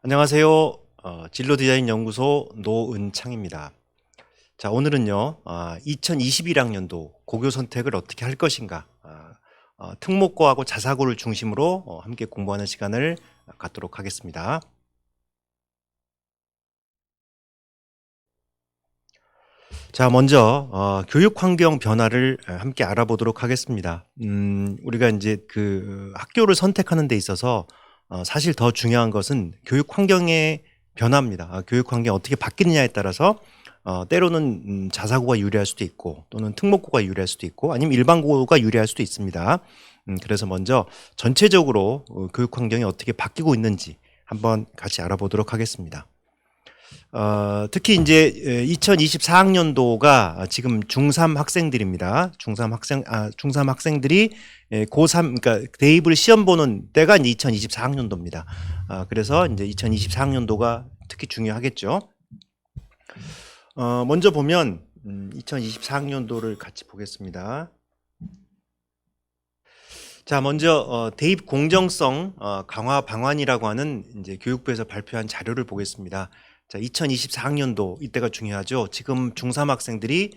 안녕하세요. 진로디자인 연구소 노은창입니다. 자, 오늘은요, 2021학년도 고교 선택을 어떻게 할 것인가, 특목고하고 자사고를 중심으로 함께 공부하는 시간을 갖도록 하겠습니다. 자, 먼저 교육 환경 변화를 함께 알아보도록 하겠습니다. 우리가 이제 그 학교를 선택하는 데 있어서 사실 더 중요한 것은 교육 환경의 변화입니다. 교육 환경이 어떻게 바뀌느냐에 따라서 때로는 자사고가 유리할 수도 있고 또는 특목고가 유리할 수도 있고 아니면 일반고가 유리할 수도 있습니다. 그래서 먼저 전체적으로 교육 환경이 어떻게 바뀌고 있는지 한번 같이 알아보도록 하겠습니다. 특히 이제 2024학년도가 지금 중3 학생들입니다. 중3 학생들이 고3, 그러니까 대입을 시험 보는 때가 이제 2024학년도입니다. 그래서 이제 2024학년도가 특히 중요하겠죠. 먼저 보면 2024학년도를 같이 보겠습니다. 자, 먼저 대입 공정성 강화 방안이라고 하는 이제 교육부에서 발표한 자료를 보겠습니다. 자, 2024학년도 이때가 중요하죠. 지금 중3 학생들이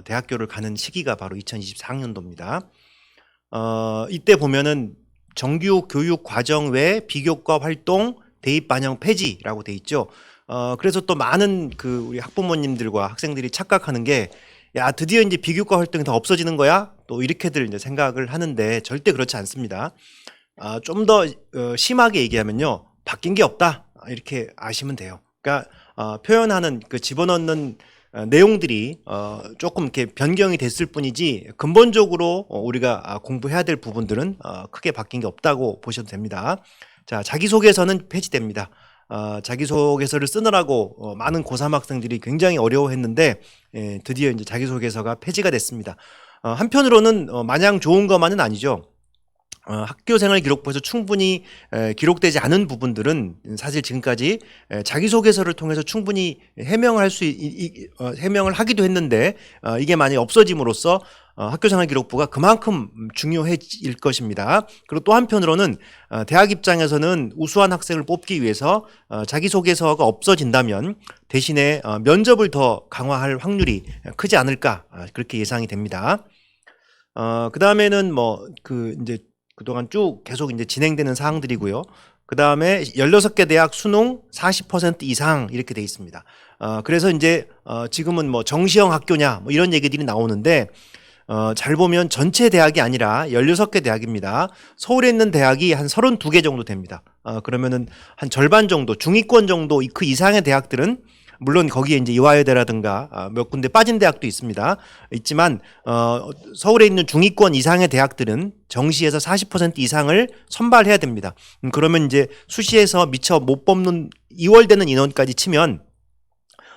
대학교를 가는 시기가 바로 2024학년도입니다. 이때 보면은 정규 교육 과정 외 비교과 활동 대입 반영 폐지라고 돼 있죠. 그래서 또 많은 그 우리 학부모님들과 학생들이 착각하는 게 야, 드디어 이제 비교과 활동이 다 없어지는 거야? 또 이렇게들 이제 생각을 하는데 절대 그렇지 않습니다. 좀 더 심하게 얘기하면요. 바뀐 게 없다. 이렇게 아시면 돼요. 그러니까 표현하는 그 집어넣는 내용들이 조금 이렇게 변경이 됐을 뿐이지 근본적으로 우리가 공부해야 될 부분들은 크게 바뀐 게 없다고 보셔도 됩니다. 자, 자기소개서는 폐지됩니다. 자기소개서를 쓰느라고 많은 고3 학생들이 굉장히 어려워했는데 드디어 이제 자기소개서가 폐지가 됐습니다. 한편으로는 마냥 좋은 것만은 아니죠. 학교생활 기록부에서 충분히 기록되지 않은 부분들은 사실 지금까지 자기소개서를 통해서 충분히 해명을 해명을 하기도 했는데 이게 만약에 없어짐으로써 학교생활 기록부가 그만큼 중요해질 것입니다. 그리고 또 한편으로는 대학 입장에서는 우수한 학생을 뽑기 위해서 자기소개서가 없어진다면 대신에 면접을 더 강화할 확률이 크지 않을까 그렇게 예상이 됩니다. 그 다음에는 이제 그동안 쭉 계속 이제 진행되는 사항들이고요. 그 다음에 16개 대학 수능 40% 이상 이렇게 돼 있습니다. 그래서 이제 지금은 뭐 정시형 학교냐 뭐 이런 얘기들이 나오는데 잘 보면 전체 대학이 아니라 16개 대학입니다. 서울에 있는 대학이 한 32개 정도 됩니다. 그러면은 한 절반 정도, 중위권 정도 그 이상의 대학들은 물론 거기에 이제 이화여대라든가 몇 군데 빠진 대학도 있지만 서울에 있는 중위권 이상의 대학들은 정시에서 40% 이상을 선발해야 됩니다. 그러면 이제 수시에서 미처 못 뽑는 2월 되는 인원까지 치면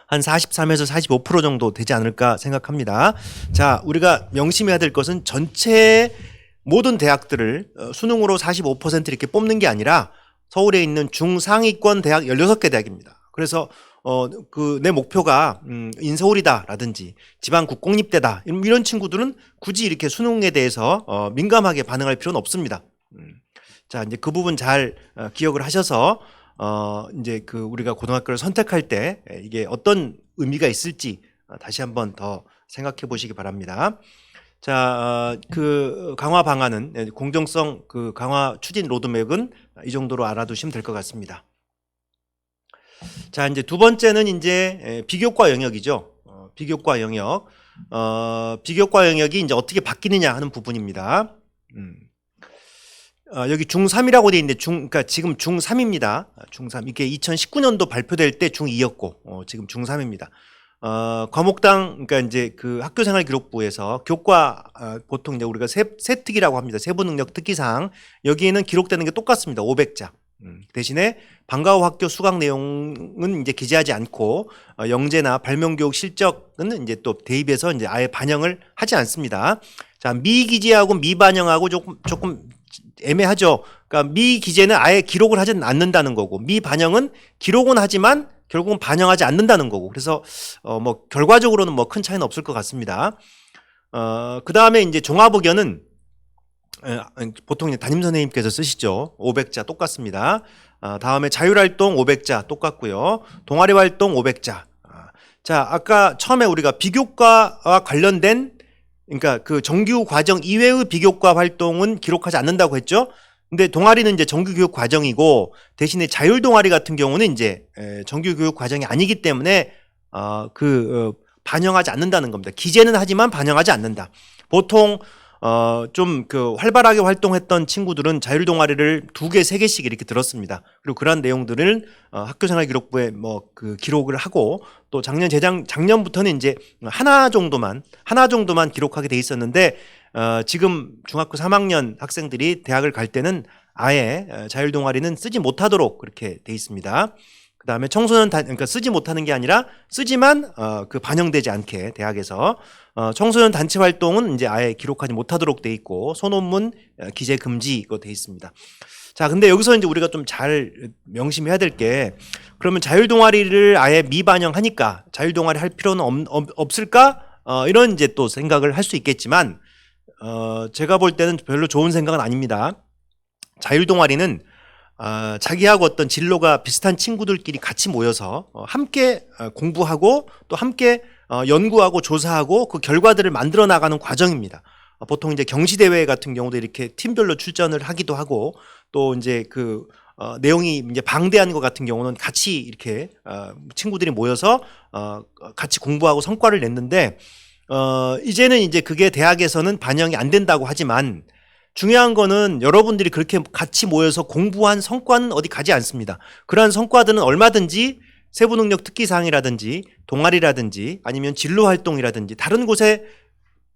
한 43에서 45% 정도 되지 않을까 생각합니다. 자, 우리가 명심해야 될 것은 전체 모든 대학들을 수능으로 45% 이렇게 뽑는 게 아니라 서울에 있는 중상위권 대학 16개 대학입니다. 그래서 내 목표가 인서울이다라든지 지방 국공립대다 이런 친구들은 굳이 이렇게 수능에 대해서 민감하게 반응할 필요는 없습니다. 자, 이제 그 부분 잘 기억을 하셔서 이제 그 우리가 고등학교를 선택할 때 이게 어떤 의미가 있을지 다시 한번 더 생각해 보시기 바랍니다. 자, 그 강화 방안은 공정성 그 강화 추진 로드맵은 이 정도로 알아두시면 될 것 같습니다. 자, 이제 두 번째는 이제 비교과 영역이죠. 비교과 영역. 비교과 영역이 이제 어떻게 바뀌느냐 하는 부분입니다. 여기 중3이라고 돼 있는데 그러니까 지금 중3입니다. 중3. 이게 2019년도 발표될 때 중2였고 지금 중3입니다. 과목당 그러니까 이제 그 학교생활 기록부에서 교과 보통 이제 우리가 세특이라고 합니다. 세부 능력 특기사항. 여기에는 기록되는 게 똑같습니다. 500자. 대신에 방과 후 학교 수강 내용은 이제 기재하지 않고 영재나 발명교육 실적은 이제 또 대입해서 이제 아예 반영을 하지 않습니다. 자, 미기재하고 미반영하고 조금 애매하죠. 그러니까 미기재는 아예 기록을 하지 않는다는 거고 미반영은 기록은 하지만 결국은 반영하지 않는다는 거고 그래서 뭐 결과적으로는 뭐 큰 차이는 없을 것 같습니다. 그 다음에 이제 종합의견은 보통 담임 선생님께서 쓰시죠. 500자 똑같습니다. 다음에 자율활동 500자 똑같고요. 동아리 활동 500자. 자, 아까 처음에 우리가 비교과와 관련된 그러니까 그 정규 과정 이외의 비교과 활동은 기록하지 않는다고 했죠. 근데 동아리는 이제 정규 교육 과정이고 대신에 자율 동아리 같은 경우는 이제 정규 교육 과정이 아니기 때문에 반영하지 않는다는 겁니다. 기재는 하지만 반영하지 않는다. 보통 좀 그 활발하게 활동했던 친구들은 자율 동아리를 2개, 3개씩 이렇게 들었습니다. 그리고 그러한 내용들을 학교생활기록부에 뭐 그 기록을 하고 또 작년부터는 이제 하나 정도만 기록하게 돼 있었는데 지금 중학교 3학년 학생들이 대학을 갈 때는 아예 자율 동아리는 쓰지 못하도록 그렇게 돼 있습니다. 그다음에 그러니까 쓰지 못하는 게 아니라 쓰지만 반영되지 않게 대학에서 청소년 단체 활동은 이제 아예 기록하지 못하도록 돼 있고 소논문 기재 금지가 돼 있습니다. 자, 근데 여기서 이제 우리가 좀 잘 명심해야 될 게 그러면 자율 동아리를 아예 미반영하니까 자율 동아리 할 필요는 없을까? 이런 이제 또 생각을 할 수 있겠지만 제가 볼 때는 별로 좋은 생각은 아닙니다. 자율 동아리는 자기하고 어떤 진로가 비슷한 친구들끼리 같이 모여서 함께 공부하고 또 함께 연구하고 조사하고 그 결과들을 만들어 나가는 과정입니다. 보통 이제 경시대회 같은 경우도 이렇게 팀별로 출전을 하기도 하고 또 이제 내용이 이제 방대한 것 같은 경우는 같이 이렇게 친구들이 모여서 같이 공부하고 성과를 냈는데 이제는 이제 그게 대학에서는 반영이 안 된다고 하지만 중요한 거는 여러분들이 그렇게 같이 모여서 공부한 성과는 어디 가지 않습니다. 그러한 성과들은 얼마든지 세부능력 특기사항이라든지 동아리라든지 아니면 진로활동이라든지 다른 곳에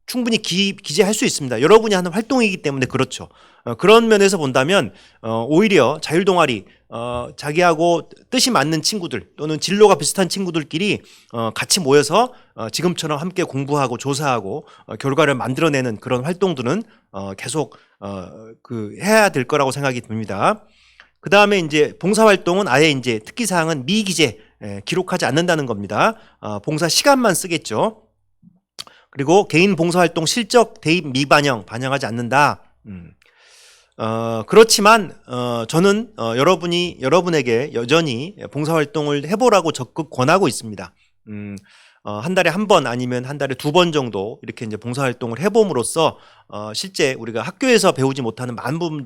충분히 기재할 수 있습니다. 여러분이 하는 활동이기 때문에 그렇죠. 그런 면에서 본다면 오히려 자율동아리 자기하고 뜻이 맞는 친구들 또는 진로가 비슷한 친구들끼리 같이 모여서 지금처럼 함께 공부하고 조사하고 결과를 만들어내는 그런 활동들은 계속 해야 될 거라고 생각이 듭니다. 그 다음에 이제 봉사활동은 아예 이제 특기사항은 미기재 기록하지 않는다는 겁니다. 봉사 시간만 쓰겠죠. 그리고 개인 봉사활동 실적 대입 반영하지 않는다. 그렇지만 저는 여러분에게 여전히 봉사활동을 해보라고 적극 권하고 있습니다. 한 달에 한 번 아니면 한 달에 2번 정도 이렇게 이제 봉사활동을 해봄으로써 실제 우리가 학교에서 배우지 못하는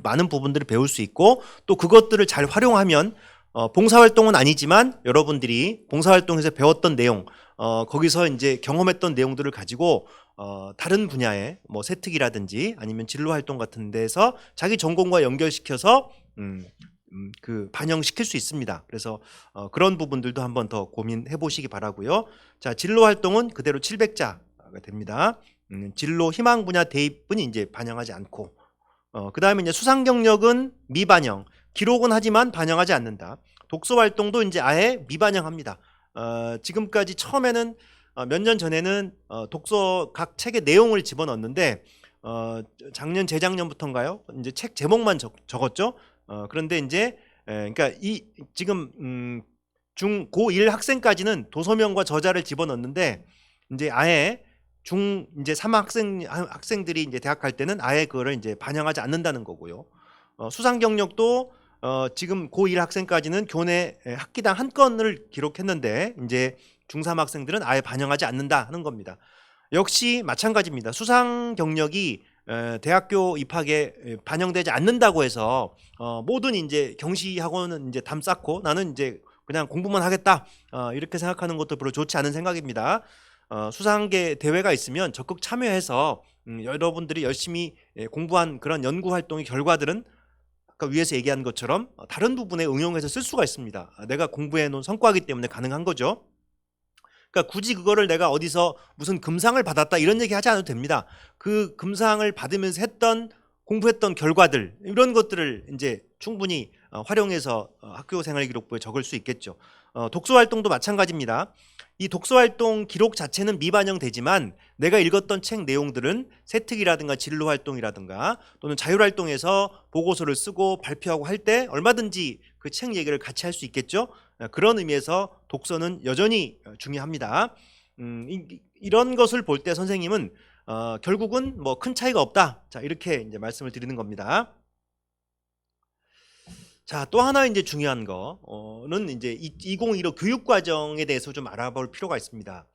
많은 부분들을 배울 수 있고 또 그것들을 잘 활용하면 봉사활동은 아니지만 여러분들이 봉사활동에서 배웠던 내용 거기서 이제 경험했던 내용들을 가지고 다른 분야의 뭐 세특이라든지 아니면 진로활동 같은 데서 자기 전공과 연결시켜서 반영시킬 수 있습니다. 그래서 그런 부분들도 한번 더 고민해 보시기 바라고요. 자, 진로활동은 그대로 700자가 됩니다. 진로 희망 분야 대입은 이제 반영하지 않고 그 다음에 이제 수상 경력은 미반영, 기록은 하지만 반영하지 않는다. 독서 활동도 이제 아예 미반영합니다. 지금까지 처음에는 몇 년 전에는 독서 각 책의 내용을 집어넣었는데 작년 재작년부터인가요? 이제 책 제목만 적었죠. 그런데 이제 그러니까 지금 고1 학생까지는 도서명과 저자를 집어넣는데 이제 아예 이제 3 학생들이 이제 대학 갈 때는 아예 그거를 이제 반영하지 않는다는 거고요. 수상 경력도 지금 고1 학생까지는 교내 학기당 1건을 기록했는데 이제 중3 학생들은 아예 반영하지 않는다 하는 겁니다. 역시 마찬가지입니다. 수상 경력이 대학교 입학에 반영되지 않는다고 해서 모든 이제 경시학원은 이제 담 쌓고 나는 이제 그냥 공부만 하겠다 이렇게 생각하는 것도 별로 좋지 않은 생각입니다. 수상계 대회가 있으면 적극 참여해서 여러분들이 열심히 공부한 그런 연구 활동의 결과들은 아까 위에서 얘기한 것처럼 다른 부분에 응용해서 쓸 수가 있습니다. 내가 공부해 놓은 성과이기 때문에 가능한 거죠. 그러니까 굳이 그거를 내가 어디서 무슨 금상을 받았다 이런 얘기 하지 않아도 됩니다. 그 금상을 받으면서 공부했던 결과들 이런 것들을 이제 충분히 활용해서 학교생활기록부에 적을 수 있겠죠. 독서활동도 마찬가지입니다. 이 독서활동 기록 자체는 미반영되지만 내가 읽었던 책 내용들은 세특이라든가 진로활동이라든가 또는 자율활동에서 보고서를 쓰고 발표하고 할 때 얼마든지 그 책 얘기를 같이 할 수 있겠죠. 그런 의미에서 독서는 여전히 중요합니다. 이런 것을 볼 때 선생님은 결국은 뭐 큰 차이가 없다. 자, 이렇게 이제 말씀을 드리는 겁니다. 자, 또 하나 이제 중요한 거는 이제 2015 교육 과정에 대해서 좀 알아볼 필요가 있습니다.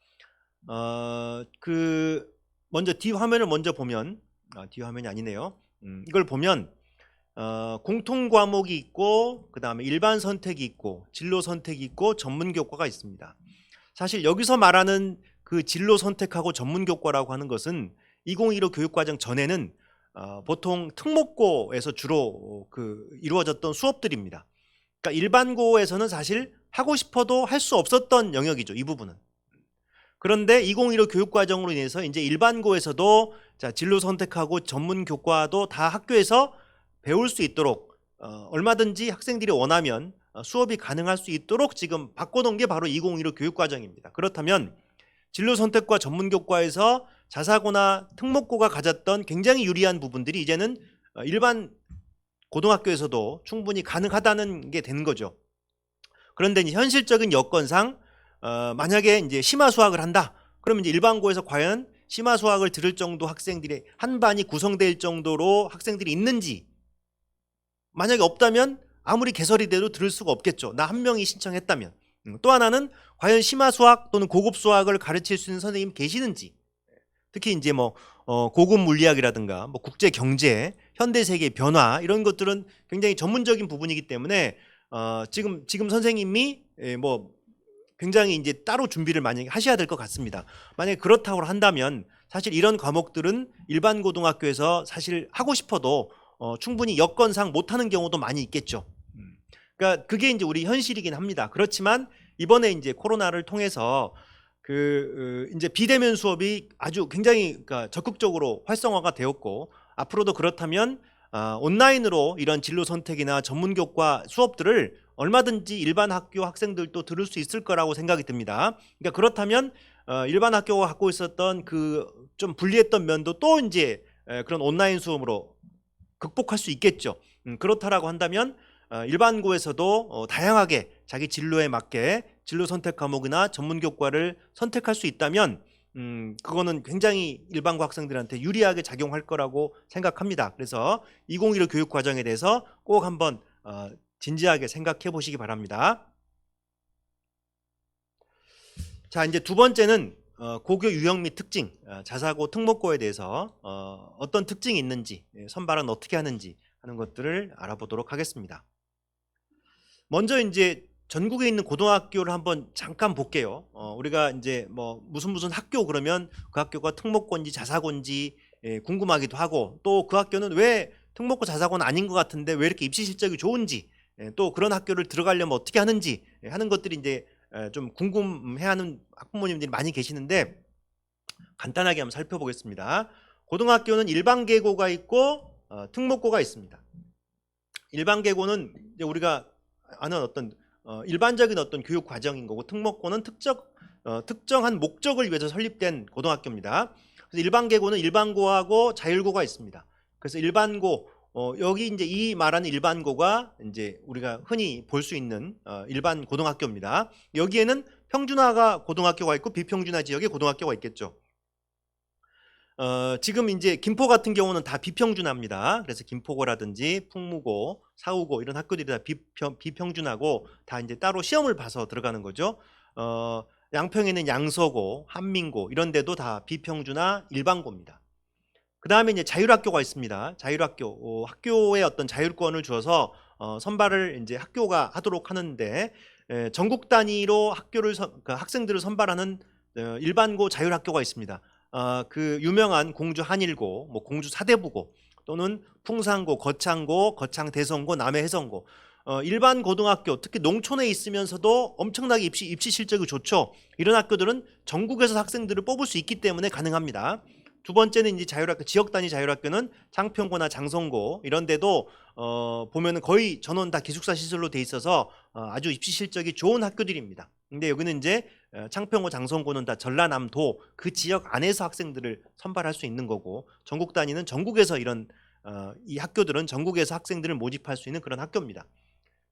그 먼저 뒤 화면을 먼저 보면 뒤 화면이 아니네요. 이걸 보면 공통 과목이 있고 그다음에 일반 선택이 있고 진로 선택이 있고 전문 교과가 있습니다. 사실 여기서 말하는 그 진로 선택하고 전문 교과라고 하는 것은 2015 교육과정 전에는 보통 특목고에서 주로 이루어졌던 수업들입니다. 그러니까 일반고에서는 사실 하고 싶어도 할 수 없었던 영역이죠. 이 부분은. 그런데 2015 교육과정으로 인해서 이제 일반고에서도 자, 진로 선택하고 전문 교과도 다 학교에서 배울 수 있도록 얼마든지 학생들이 원하면 수업이 가능할 수 있도록 지금 바꿔놓은 게 바로 2015 교육과정입니다. 그렇다면 진로 선택과 전문 교과에서 자사고나 특목고가 가졌던 굉장히 유리한 부분들이 이제는 일반 고등학교에서도 충분히 가능하다는 게 된 거죠. 그런데 이제 현실적인 여건상 만약에 이제 심화 수학을 한다. 그러면 이제 일반고에서 과연 심화 수학을 들을 정도 학생들이 한 반이 구성될 정도로 학생들이 있는지, 만약에 없다면 아무리 개설이 돼도 들을 수가 없겠죠. 나 한 명이 신청했다면. 또 하나는 과연 심화 수학 또는 고급 수학을 가르칠 수 있는 선생님 계시는지. 특히 이제 뭐 고급 물리학이라든가 뭐 국제 경제, 현대 세계 변화 이런 것들은 굉장히 전문적인 부분이기 때문에 지금 선생님이 뭐 굉장히 이제 따로 준비를 많이 하셔야 될 것 같습니다. 만약에 그렇다고 한다면 사실 이런 과목들은 일반 고등학교에서 사실 하고 싶어도 충분히 여건상 못하는 경우도 많이 있겠죠. 그러니까 그게 이제 우리 현실이긴 합니다. 그렇지만 이번에 이제 코로나를 통해서 이제 비대면 수업이 아주 굉장히 그러니까 적극적으로 활성화가 되었고 앞으로도 그렇다면 온라인으로 이런 진로 선택이나 전문 교과 수업들을 얼마든지 일반 학교 학생들도 들을 수 있을 거라고 생각이 듭니다. 그러니까 그렇다면 일반 학교가 갖고 있었던 그 좀 불리했던 면도 또 이제 그런 온라인 수업으로 극복할 수 있겠죠. 그렇다라고 한다면 일반고에서도 다양하게 자기 진로에 맞게 진로 선택 과목이나 전문 교과를 선택할 수 있다면 그거는 굉장히 일반고 학생들한테 유리하게 작용할 거라고 생각합니다. 그래서 2015 교육 과정에 대해서 꼭 한번 진지하게 생각해 보시기 바랍니다. 자, 이제 두 번째는 고교 유형 및 특징, 자사고 특목고에 대해서 어떤 특징이 있는지, 선발은 어떻게 하는지 하는 것들을 알아보도록 하겠습니다. 먼저 이제 전국에 있는 고등학교를 한번 잠깐 볼게요. 우리가 이제 뭐 무슨 학교 그러면 그 학교가 특목고인지 자사고인지 궁금하기도 하고 또 그 학교는 왜 특목고 자사고는 아닌 것 같은데 왜 이렇게 입시 실적이 좋은지 또 그런 학교를 들어가려면 어떻게 하는지 하는 것들이 이제 좀 궁금해하는 학부모님들이 많이 계시는데 간단하게 한번 살펴보겠습니다. 고등학교는 일반계고가 있고 특목고가 있습니다. 일반계고는 이제 우리가 아는 어떤 일반적인 어떤 교육 과정인 거고 특목고는 특정한 목적을 위해서 설립된 고등학교입니다. 그래서 일반계고는 일반고하고 자율고가 있습니다. 그래서 일반고 여기 이제 이 말하는 일반고가 이제 우리가 흔히 볼 수 있는 일반 고등학교입니다. 여기에는 평준화가 고등학교가 있고 비평준화 지역의 고등학교가 있겠죠. 지금 이제 김포 같은 경우는 다 비평준화입니다. 그래서 김포고라든지 풍무고, 사우고 이런 학교들이 다 비평준화고 다 이제 따로 시험을 봐서 들어가는 거죠. 양평에는 양서고, 한민고 이런 데도 다 비평준화 일반고입니다. 그 다음에 이제 자율학교가 있습니다. 자율학교, 학교에 어떤 자율권을 주어서 선발을 이제 학교가 하도록 하는데 전국 단위로 그 학생들을 선발하는 일반고 자율학교가 있습니다. 그 유명한 공주 한일고, 뭐 공주 사대부고 또는 풍산고, 거창고, 거창대성고, 남해해성고 일반 고등학교 특히 농촌에 있으면서도 엄청나게 입시 실적이 좋죠. 이런 학교들은 전국에서 학생들을 뽑을 수 있기 때문에 가능합니다. 두 번째는 이제 자율학교, 지역 단위 자율학교는 창평고나 장성고 이런 데도 보면은 거의 전원 다 기숙사 시설로 돼 있어서 아주 입시 실적이 좋은 학교들입니다. 근데 여기는 이제 창평고, 장성고는 다 전라남도 그 지역 안에서 학생들을 선발할 수 있는 거고 전국 단위는 전국에서 이런 이 학교들은 전국에서 학생들을 모집할 수 있는 그런 학교입니다.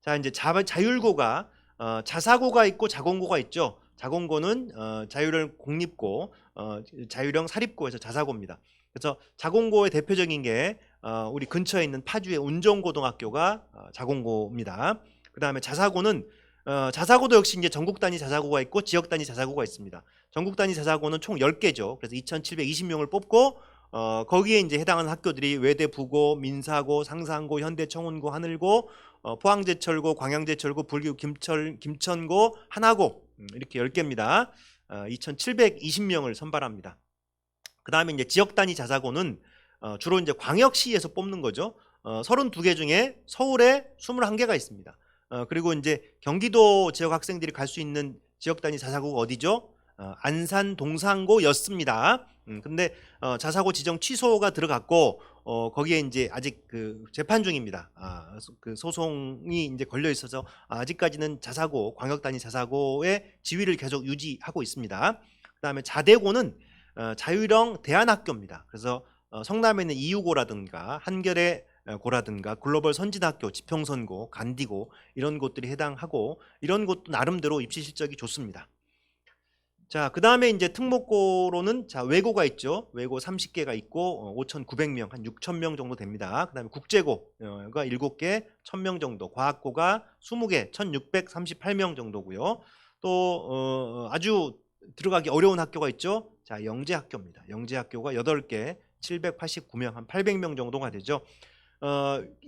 자, 이제 자율고가 자사고가 있고 자공고가 있죠. 자공고는 자율형 공립고, 자율형 사립고에서 자사고입니다. 그래서 자공고의 대표적인 게 우리 근처에 있는 파주의 운정고등학교가 자공고입니다. 그 다음에 자사고는 자사고도 역시 이제 전국 단위 자사고가 있고 지역 단위 자사고가 있습니다. 전국 단위 자사고는 총 10개죠. 그래서 2,720명을 뽑고 거기에 이제 해당하는 학교들이 외대, 부고, 민사고, 상산고, 현대, 청운고, 하늘고, 포항제철고, 광양제철고, 불교, 김천고, 하나고 이렇게 10개입니다. 2,720명을 선발합니다. 그 다음에 이제 지역 단위 자사고는 주로 이제 광역시에서 뽑는 거죠. 32개 중에 서울에 21개가 있습니다. 그리고 이제 경기도 지역 학생들이 갈 수 있는 지역 단위 자사고가 어디죠? 안산 동산고였습니다. 근데 자사고 지정 취소가 들어갔고 거기에 이제 아직 그 재판 중입니다. 그 소송이 이제 걸려 있어서 아직까지는 자사고 광역 단위 자사고의 지위를 계속 유지하고 있습니다. 그다음에 자대고는 자유령 대안학교입니다. 그래서 성남에 있는 이유고라든가 한겨레 고라든가 글로벌 선진학교, 지평선고, 간디고 이런 곳들이 해당하고 이런 곳도 나름대로 입시 실적이 좋습니다. 자, 그 다음에 이제 특목고로는 자 외고가 있죠. 외고 30개가 있고 5,900명, 한 6,000명 정도 됩니다. 그 다음에 국제고가 7개, 1,000명 정도, 과학고가 20개, 1,638명 정도고요. 또 아주 들어가기 어려운 학교가 있죠. 자, 영재학교입니다. 영재학교가 8개, 789명, 한 800명 정도가 되죠.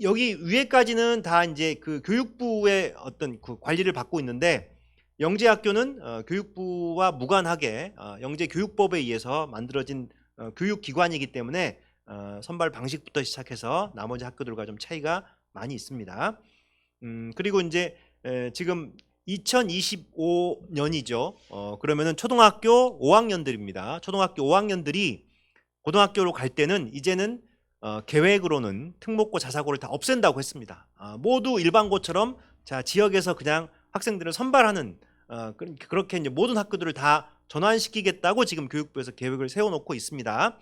여기 위에까지는 다 이제 그 교육부의 어떤 그 관리를 받고 있는데 영재학교는 교육부와 무관하게 영재교육법에 의해서 만들어진 교육기관이기 때문에 선발 방식부터 시작해서 나머지 학교들과 좀 차이가 많이 있습니다. 그리고 이제 지금 2025년이죠. 그러면은 초등학교 5학년들입니다. 초등학교 5학년들이 고등학교로 갈 때는 이제는 계획으로는 특목고 자사고를 다 없앤다고 했습니다. 모두 일반고처럼 자 지역에서 그냥 학생들을 선발하는 그렇게 이제 모든 학교들을 다 전환시키겠다고 지금 교육부에서 계획을 세워놓고 있습니다.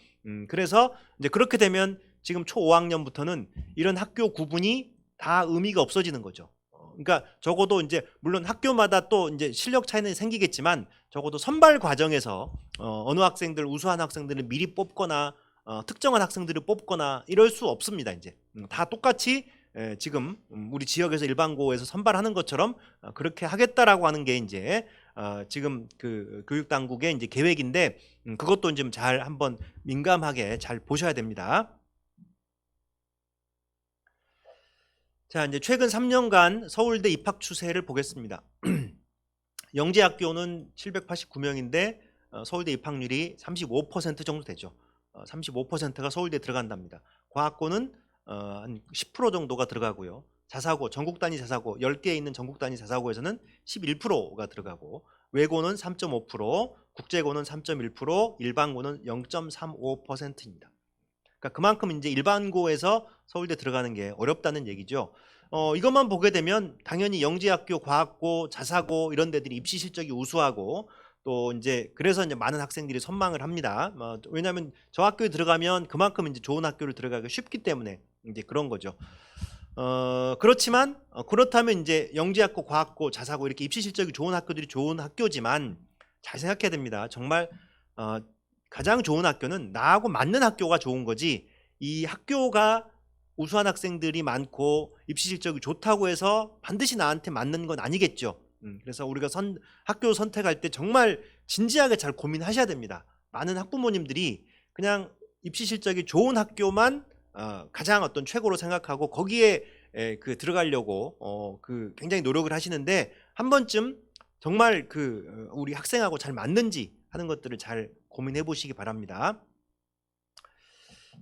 그래서 이제 그렇게 되면 지금 초 5학년부터는 이런 학교 구분이 다 의미가 없어지는 거죠. 그러니까 적어도 이제 물론 학교마다 또 이제 실력 차이는 생기겠지만 적어도 선발 과정에서 어느 학생들 우수한 학생들을 미리 뽑거나 특정한 학생들을 뽑거나 이럴 수 없습니다. 이제 다 똑같이 지금 우리 지역에서 일반고에서 선발하는 것처럼 그렇게 하겠다라고 하는 게 이제 지금 그 교육 당국의 이제 계획인데 그것도 좀 잘 한번 민감하게 잘 보셔야 됩니다. 자, 이제 최근 3년간 서울대 입학 추세를 보겠습니다. 영재학교는 789명인데 서울대 입학률이 35% 정도 되죠. 35%가 서울대에 들어간답니다. 과학고는 한 10% 정도가 들어가고요. 자사고, 전국 단위 자사고 10개에 있는 전국 단위 자사고에서는 11%가 들어가고 외고는 3.5%, 국제고는 3.1%, 일반고는 0.35%입니다. 그러니까 그만큼 이제 일반고에서 서울대 들어가는 게 어렵다는 얘기죠. 이것만 보게 되면 당연히 영재학교, 과학고, 자사고 이런 데들이 입시 실적이 우수하고 또 이제 그래서 이제 많은 학생들이 선망을 합니다. 왜냐하면 저 학교에 들어가면 그만큼 이제 좋은 학교를 들어가기 쉽기 때문에 이제 그런 거죠. 그렇지만 그렇다면 이제 영재학고, 과학고, 자사고 이렇게 입시 실적이 좋은 학교들이 좋은 학교지만 잘 생각해야 됩니다. 정말 가장 좋은 학교는 나하고 맞는 학교가 좋은 거지 이 학교가 우수한 학생들이 많고 입시 실적이 좋다고 해서 반드시 나한테 맞는 건 아니겠죠. 그래서 우리가 학교 선택할 때 정말 진지하게 잘 고민하셔야 됩니다. 많은 학부모님들이 그냥 입시 실적이 좋은 학교만 가장 어떤 최고로 생각하고 거기에 그 들어가려고 그 굉장히 노력을 하시는데 한 번쯤 정말 그 우리 학생하고 잘 맞는지 하는 것들을 잘 고민해 보시기 바랍니다.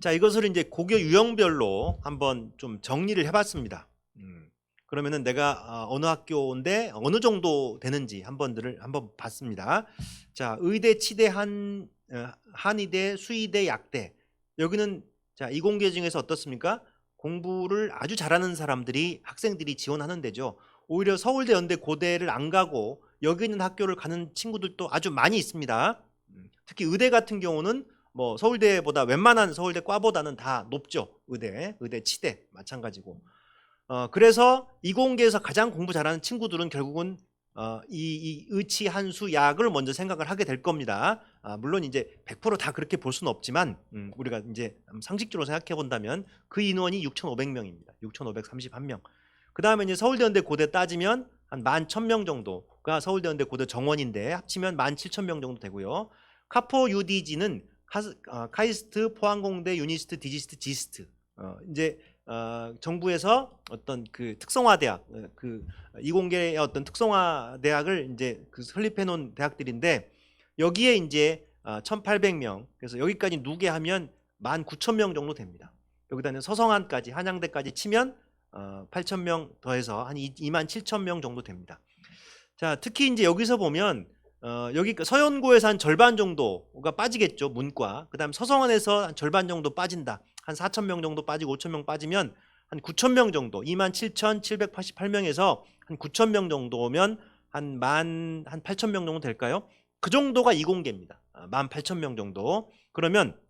자, 이것을 이제 고교 유형별로 한번 좀 정리를 해봤습니다. 그러면은 내가 어느 학교인데 어느 정도 되는지 한번 봤습니다. 자, 의대, 치대, 한의대, 수의대, 약대. 여기는 자 이공계 중에서 어떻습니까? 공부를 아주 잘하는 사람들이 학생들이 지원하는 데죠. 오히려 서울대, 연대, 고대를 안 가고 여기 있는 학교를 가는 친구들도 아주 많이 있습니다. 특히 의대 같은 경우는 뭐 서울대보다 웬만한 서울대 과보다는 다 높죠. 의대, 치대 마찬가지고. 그래서 이공계에서 가장 공부 잘하는 친구들은 결국은 이 의치, 한수, 약을 먼저 생각을 하게 될 겁니다. 물론 이제 100%다 그렇게 볼 수는 없지만 우리가 이제 상식적으로 생각해 본다면 그 인원이 6,500명입니다. 6,531명. 그다음에 이제 서울대연대 고대 따지면 한 11,000명 정도가 서울대연대 고대 정원인데 합치면 17,000명 정도 되고요. 카포 UDG는 카이스트, 포항공대, 유니스트, 디지스트, 지스트. 이제 정부에서 어떤 그 특성화 대학, 그 이공계의 어떤 특성화 대학을 이제 그 설립해 놓은 대학들인데 여기에 이제 1,800명. 그래서 여기까지 누계하면 19,000명 정도 됩니다. 여기다 이제 서성한까지 한양대까지 치면 8,000명 더해서 한 27,000명 정도 됩니다. 자, 특히 이제 여기서 보면 여기 서연고에서 한 절반 정도가 빠지겠죠. 문과. 그다음 서성원에서 한 절반 정도 빠진다. 한 4,000명 정도 빠지고 5,000명 빠지면 한 9,000명 정도, 27,788명에서 한 9,000명 정도면 한 8,000명 정도 될까요? 그 정도가 이공계입니다. 18,000명 정도. 그러면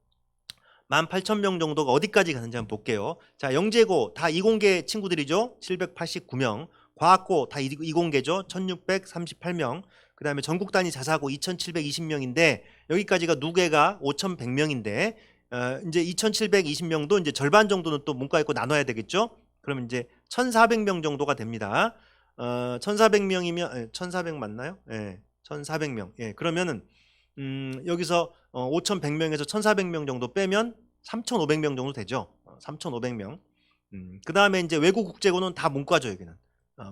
18,000명 정도가 어디까지 가는지 한번 볼게요. 자, 영재고 다 이공계 친구들이죠. 789명. 과학고 다 이공계죠. 1,638명. 그 다음에 전국 단위 자사고 2,720명인데 여기까지가 누계가 5,100명인데 이제 2,720명도 이제 절반 정도는 또 문과 있고 나눠야 되겠죠. 그러면 이제 1,400명 정도가 됩니다. 1,400명이면 1,400 맞나요? 예, 1,400명. 예, 그러면은 여기서 5,100명에서 1,400명 정도 빼면 3,500명 정도 되죠. 3,500명. 그 다음에 이제 외국 국제고는 다 문과죠 여기는.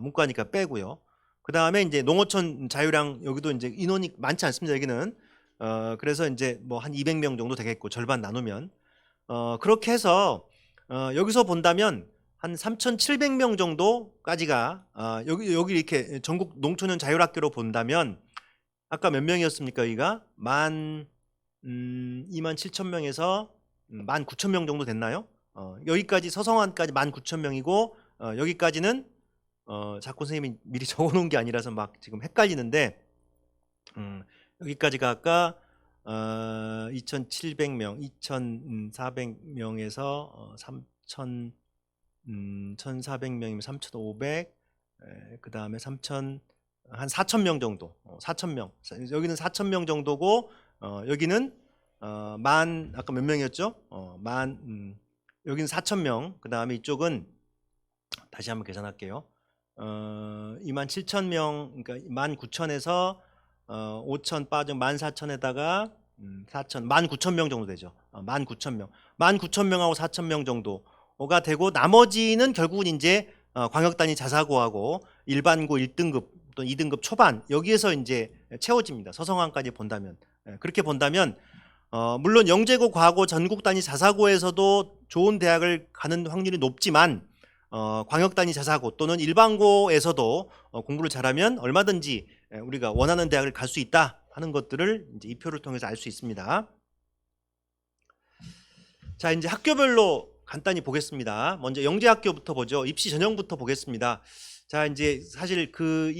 문과니까 빼고요. 그 다음에 이제 농어촌 자유랑 여기도 이제 인원이 많지 않습니다 여기는. 그래서 이제 뭐 한 200명 정도 되겠고 절반 나누면 그렇게 해서 여기서 본다면 한 3,700명 정도까지가 여기 이렇게 전국 농촌형 자율학교로 본다면 아까 몇 명이었습니까 여기가 27,000명에서 19,000명 정도 됐나요? 여기까지 서성환까지 19,000명이고 여기까지는 자꾸 선생님이 미리 적어놓은 게 아니라서 막 지금 헷갈리는데 여기까지가 아까 2,700명, 2,400명에서 1,400명이면 3,500, 그 다음에 한 4,000명 정도, 4,000명. 여기는 4,000명 정도고 여기는 아까 몇 명이었죠? 여기는 4,000명. 그 다음에 이쪽은 다시 한번 계산할게요. 27,000명, 그러니까 19,000에서 5,000 빠져 14,000에다가 4,000, 19,000명 정도 되죠. 19,000명. 19,000명하고 4,000명 정도가 되고 나머지는 결국은 이제 광역단위 자사고하고 일반고 1등급 또 2등급 초반 여기에서 이제 채워집니다. 서성환까지 본다면. 그렇게 본다면 물론 영재고, 과고, 전국 단위 자사고에서도 좋은 대학을 가는 확률이 높지만 광역단위 자사고 또는 일반고에서도 공부를 잘하면 얼마든지 우리가 원하는 대학을 갈 수 있다 하는 것들을 이제 이 표를 통해서 알 수 있습니다. 자, 이제 학교별로 간단히 보겠습니다. 먼저 영재학교부터 보죠. 입시 전형부터 보겠습니다. 자, 이제 사실 그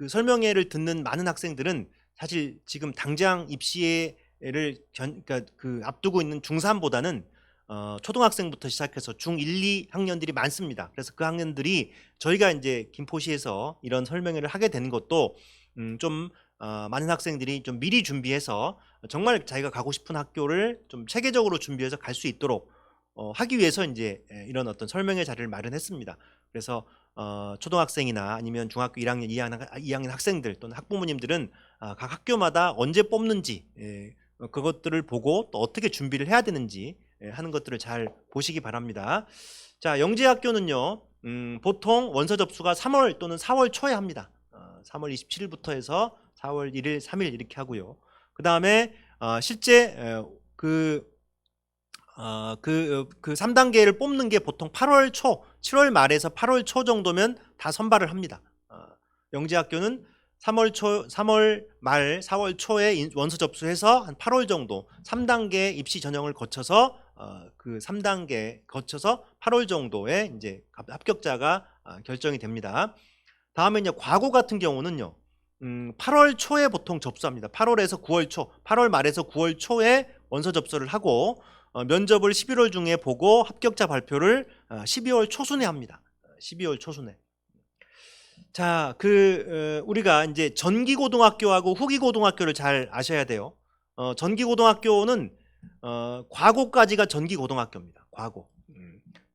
설명회를 듣는 많은 학생들은 사실 지금 당장 입시를 그러니까 앞두고 있는 중3보다는 초등학생부터 시작해서 중1, 2학년들이 많습니다. 그래서 그 학년들이 저희가 이제 김포시에서 이런 설명회를 하게 된 것도 좀 많은 학생들이 좀 미리 준비해서 정말 자기가 가고 싶은 학교를 좀 체계적으로 준비해서 갈 수 있도록 하기 위해서 이제 이런 어떤 설명회 자리를 마련했습니다. 그래서 초등학생이나 아니면 중학교 1학년, 2학년 학생들 또는 학부모님들은 각 학교마다 언제 뽑는지 그것들을 보고 또 어떻게 준비를 해야 되는지 하는 것들을 잘 보시기 바랍니다. 자, 영재학교는요 보통 원서 접수가 3월 또는 4월 초에 합니다. 3월 27일부터 해서 4월 1일, 3일 이렇게 하고요. 그 다음에 실제 그 3단계를 뽑는 게 보통 8월 초, 7월 말에서 8월 초 정도면 다 선발을 합니다. 영재학교는 3월 말, 4월 초에 원서 접수해서 한 8월 정도 3단계 입시 전형을 거쳐서 그 3단계 거쳐서 8월 정도에 이제 합격자가 결정이 됩니다. 다음에 이제 과고 같은 경우는요. 8월 초에 보통 접수합니다. 8월에서 9월 초, 8월 말에서 9월 초에 원서 접수를 하고 면접을 11월 중에 보고 합격자 발표를 12월 초순에 합니다. 12월 초순에. 자, 우리가 이제 전기고등학교하고 후기고등학교를 잘 아셔야 돼요. 전기고등학교는 과고까지가 전기고등학교입니다. 과고.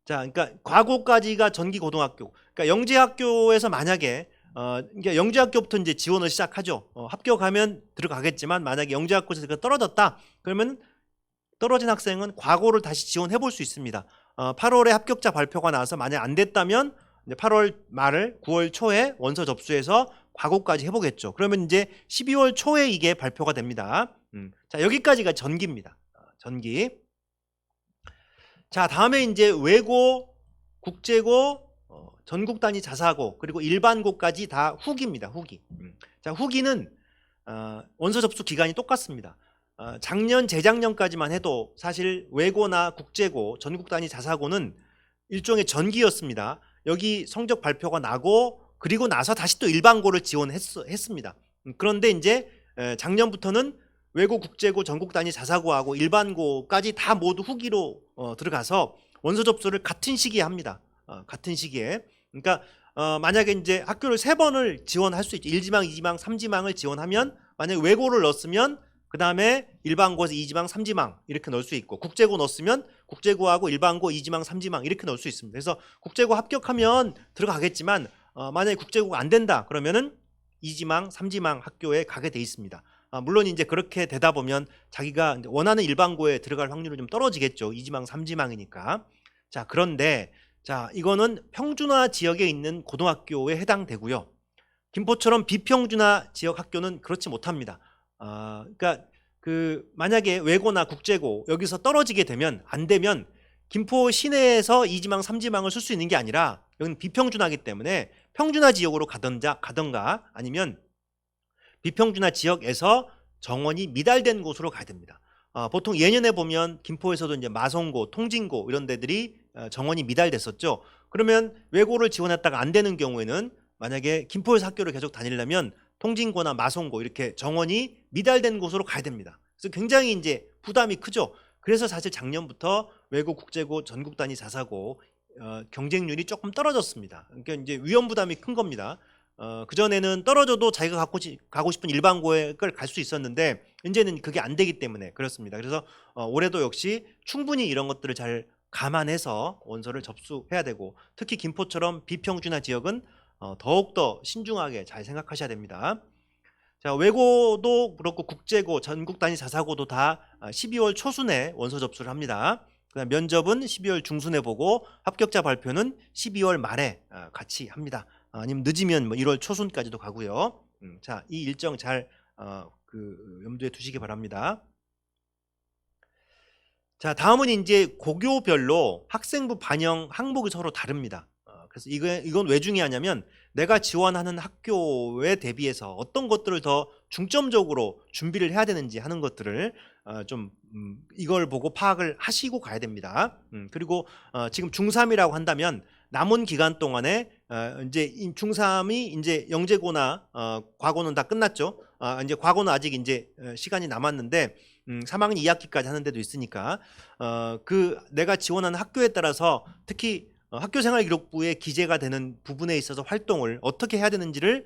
자, 그러니까 과고까지가 전기고등학교. 그러니까 영재학교에서 만약에 그러니까 영재학교부터 이제 지원을 시작하죠. 합격하면 들어가겠지만 만약에 영재학교에서 떨어졌다, 그러면 떨어진 학생은 과고를 다시 지원해 볼 수 있습니다. 8월에 합격자 발표가 나와서 만약 안 됐다면 이제 8월 말 9월 초에 원서 접수해서 과고까지 해보겠죠. 그러면 이제 12월 초에 이게 발표가 됩니다. 자, 여기까지가 전기입니다. 전기. 자, 다음에 이제 외고, 국제고, 전국 단위 자사고, 그리고 일반고까지 다 후기입니다. 후기. 자, 후기는 원서 접수 기간이 똑같습니다. 작년, 재작년까지만 해도 사실 외고나 국제고, 전국 단위 자사고는 일종의 전기였습니다. 여기 성적 발표가 나고 그리고 나서 다시 또 일반고를 지원했습니다. 그런데 이제 작년부터는 외고, 국제고, 전국 단위 자사고하고 일반고까지 다 모두 후기로 들어가서 원서 접수를 같은 시기에 합니다. 같은 시기에. 그러니까 만약에 이제 학교를 3번을 지원할 수 있죠. 1지망, 2지망, 3지망을 지원하면 만약에 외고를 넣었으면 그 다음에 일반고에서 2지망, 3지망 이렇게 넣을 수 있고, 국제고 넣었으면 국제고하고 일반고 2지망, 3지망 이렇게 넣을 수 있습니다. 그래서 국제고 합격하면 들어가겠지만 만약에 국제고가 안 된다 그러면은 2지망, 3지망 학교에 가게 돼 있습니다. 물론 이제 그렇게 되다 보면 자기가 원하는 일반고에 들어갈 확률이 좀 떨어지겠죠. 2지망, 3지망이니까. 자, 그런데 자, 이거는 평준화 지역에 있는 고등학교에 해당되고요. 김포처럼 비평준화 지역 학교는 그렇지 못합니다. 그러니까 만약에 외고나 국제고 여기서 떨어지게 되면, 안 되면 김포 시내에서 2지망, 3지망을 쓸 수 있는 게 아니라 여기는 비평준화이기 때문에 평준화 지역으로 가던가 아니면 비평준화 지역에서 정원이 미달된 곳으로 가야 됩니다. 보통 예년에 보면 김포에서도 이제 마성고, 통진고 이런 데들이 정원이 미달됐었죠. 그러면 외고를 지원했다가 안 되는 경우에는 만약에 김포에서 학교를 계속 다니려면 통진고나 마성고 이렇게 정원이 미달된 곳으로 가야 됩니다. 그래서 굉장히 이제 부담이 크죠. 그래서 사실 작년부터 외고, 국제고, 전국 단위 자사고 경쟁률이 조금 떨어졌습니다. 그러니까 이제 위험 부담이 큰 겁니다. 그전에는 떨어져도 자기가 가고 싶은 일반고에 갈 수 있었는데 이제는 그게 안 되기 때문에 그렇습니다. 그래서 올해도 역시 충분히 이런 것들을 잘 감안해서 원서를 접수해야 되고, 특히 김포처럼 비평준화 지역은 더욱더 신중하게 잘 생각하셔야 됩니다. 자, 외고도 그렇고 국제고, 전국 단위 자사고도 다 12월 초순에 원서 접수를 합니다. 그다음 면접은 12월 중순에 보고 합격자 발표는 12월 말에 같이 합니다. 아니면 늦으면 뭐 1월 초순까지도 가고요. 자, 이 일정 잘 염두에 두시기 바랍니다. 자, 다음은 이제 고교별로 학생부 반영 항목이 서로 다릅니다. 그래서 이건 왜 중요하냐면 내가 지원하는 학교에 대비해서 어떤 것들을 더 중점적으로 준비를 해야 되는지 하는 것들을 좀 이걸 보고 파악을 하시고 가야 됩니다. 그리고 지금 중3이라고 한다면 남은 기간 동안에 이제 중3이 이제 영재고나 과고는 다 끝났죠. 이제 과고는 아직 이제 시간이 남았는데 3학년 2학기까지 하는 데도 있으니까 내가 지원하는 학교에 따라서 특히 학교생활기록부에 기재가 되는 부분에 있어서 활동을 어떻게 해야 되는지를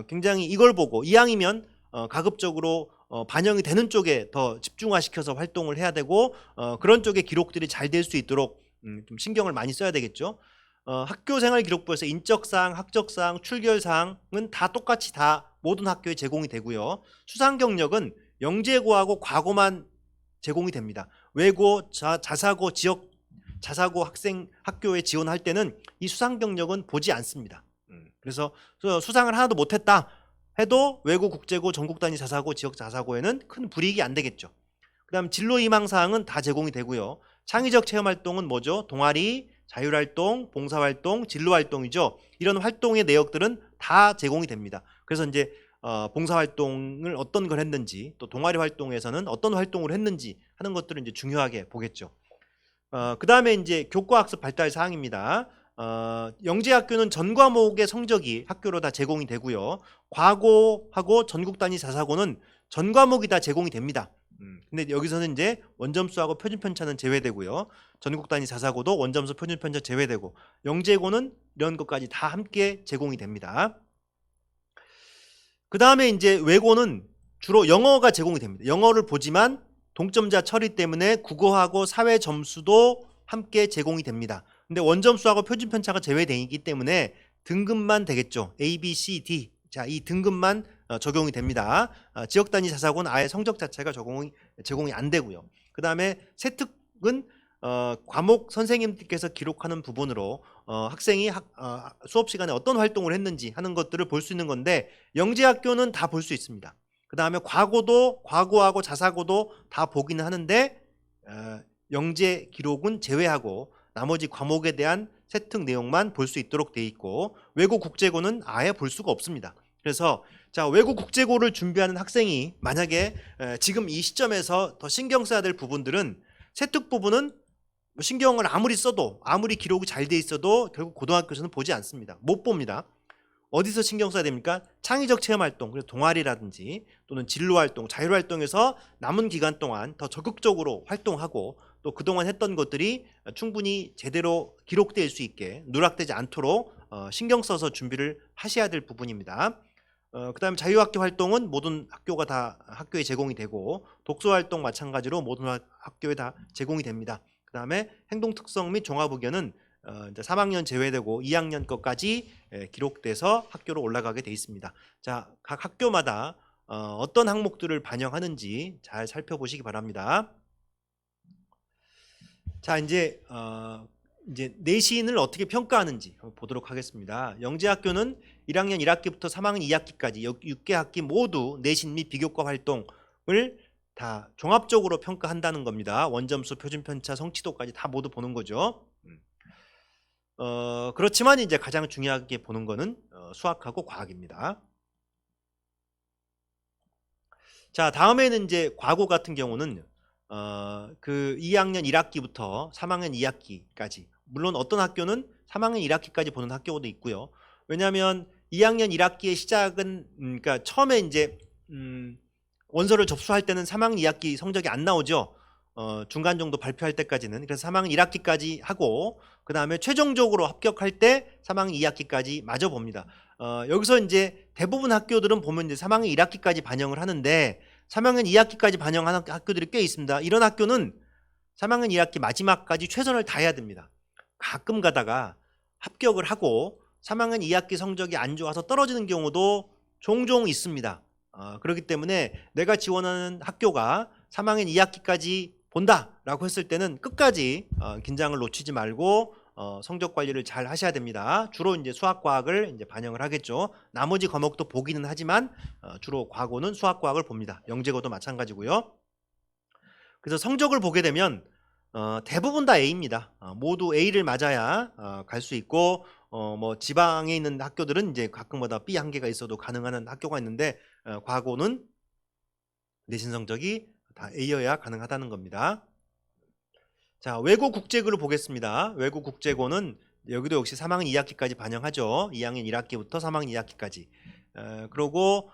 굉장히 이걸 보고 이왕이면 가급적으로 반영이 되는 쪽에 더 집중화시켜서 활동을 해야 되고 그런 쪽의 기록들이 잘 될 수 있도록 좀 신경을 많이 써야 되겠죠. 학교생활기록부에서 인적사항, 학적사항, 출결사항은 다 똑같이 다 모든 학교에 제공이 되고요. 수상경력은 영재고하고 과고만 제공이 됩니다. 외고, 자사고, 지역 자사고 학교에 지원할 때는 이 수상경력은 보지 않습니다. 그래서 수상을 하나도 못했다 해도 외고, 국제고, 전국 단위 자사고, 지역 자사고에는 큰 불이익이 안 되겠죠. 그 다음 진로 희망사항은 다 제공이 되고요. 창의적 체험활동은 뭐죠? 동아리, 자율활동, 봉사활동, 진로활동이죠. 이런 활동의 내역들은 다 제공이 됩니다. 그래서 이제 봉사활동을 어떤 걸 했는지, 또 동아리 활동에서는 어떤 활동을 했는지 하는 것들을 이제 중요하게 보겠죠. 그 다음에 이제 교과학습 발달 사항입니다. 영재학교는 전 과목의 성적이 학교로 다 제공이 되고요. 과고하고 전국 단위 자사고는 전 과목이 다 제공이 됩니다. 근데 여기서는 이제 원점수하고 표준편차는 제외되고요. 전국 단위 자사고도 원점수, 표준편차 제외되고, 영재고는 이런 것까지 다 함께 제공이 됩니다. 그 다음에 이제 외고는 주로 영어가 제공이 됩니다. 영어를 보지만 동점자 처리 때문에 국어하고 사회 점수도 함께 제공이 됩니다. 근데 원점수하고 표준 편차가 제외되기 때문에 등급만 되겠죠. A, B, C, D. 자, 이 등급만 적용이 됩니다. 지역 단위 자사고는 아예 성적 자체가 제공이 안 되고요. 그 다음에 세특은 과목 선생님께서 기록하는 부분으로 학생이 수업 시간에 어떤 활동을 했는지 하는 것들을 볼 수 있는 건데 영재학교는 다 볼 수 있습니다. 그 다음에 과거하고 자사고도 다 보기는 하는데 영재 기록은 제외하고 나머지 과목에 대한 세특 내용만 볼 수 있도록 돼 있고 외고 국제고는 아예 볼 수가 없습니다. 그래서 자, 외고 국제고를 준비하는 학생이 만약에 지금 이 시점에서 더 신경 써야 될 부분들은 세특 부분은 신경을 아무리 써도 아무리 기록이 잘 돼 있어도 결국 고등학교에서는 보지 않습니다. 못 봅니다. 어디서 신경 써야 됩니까? 창의적 체험활동, 그래서 동아리라든지 또는 진로활동, 자율활동에서 남은 기간 동안 더 적극적으로 활동하고 또 그동안 했던 것들이 충분히 제대로 기록될 수 있게 누락되지 않도록 신경 써서 준비를 하셔야 될 부분입니다. 그 다음에 자유학교 활동은 모든 학교가 다 학교에 제공이 되고 독서활동 마찬가지로 모든 학교에 다 제공이 됩니다. 그 다음에 행동특성 및 종합의견은 이제 3학년 제외되고 2학년 것까지 기록돼서 학교로 올라가게 돼 있습니다. 자, 각 학교마다 어떤 항목들을 반영하는지 잘 살펴보시기 바랍니다. 자, 이제 내신을 어떻게 평가하는지 보도록 하겠습니다. 영재학교는 1학년 1학기부터 3학년 2학기까지 6개 학기 모두 내신 및 비교과 활동을 다 종합적으로 평가한다는 겁니다. 원점수, 표준편차, 성취도까지 다 모두 보는 거죠. 그렇지만 이제 가장 중요하게 보는 거는 수학하고 과학입니다. 자, 다음에는 이제 과고 같은 경우는 그 2학년 1학기부터 3학년 2학기까지 물론 어떤 학교는 3학년 1학기까지 보는 학교도 있고요. 왜냐하면 2학년 1학기의 시작은 그러니까 처음에 이제 원서를 접수할 때는 3학년 2학기 성적이 안 나오죠. 중간 정도 발표할 때까지는. 그래서 3학년 1학기까지 하고 그 다음에 최종적으로 합격할 때 3학년 2학기까지 마저 봅니다. 여기서 이제 대부분 학교들은 보면 이제 3학년 1학기까지 반영을 하는데 3학년 2학기까지 반영하는 학교들이 꽤 있습니다. 이런 학교는 3학년 2학기 마지막까지 최선을 다해야 됩니다. 가끔 가다가 합격을 하고 3학년 2학기 성적이 안 좋아서 떨어지는 경우도 종종 있습니다. 그렇기 때문에 내가 지원하는 학교가 3학년 2학기까지 본다라고 했을 때는 끝까지 긴장을 놓치지 말고 성적 관리를 잘 하셔야 됩니다. 주로 이제 수학 과학을 이제 반영을 하겠죠. 나머지 과목도 보기는 하지만 주로 과고는 수학 과학을 봅니다. 영재고도 마찬가지고요. 그래서 성적을 보게 되면 대부분 다 A입니다. 모두 A를 맞아야 갈 수 있고 뭐 지방에 있는 학교들은 이제 가끔마다 B 한 개가 있어도 가능한 학교가 있는데 과고는 내신 성적이 다 A여야 가능하다는 겁니다. 자, 외고 국제고를 보겠습니다. 외고 국제고는 여기도 역시 3학년 2학기까지 반영하죠. 2학년 1학기부터 3학년 2학기까지. 그리고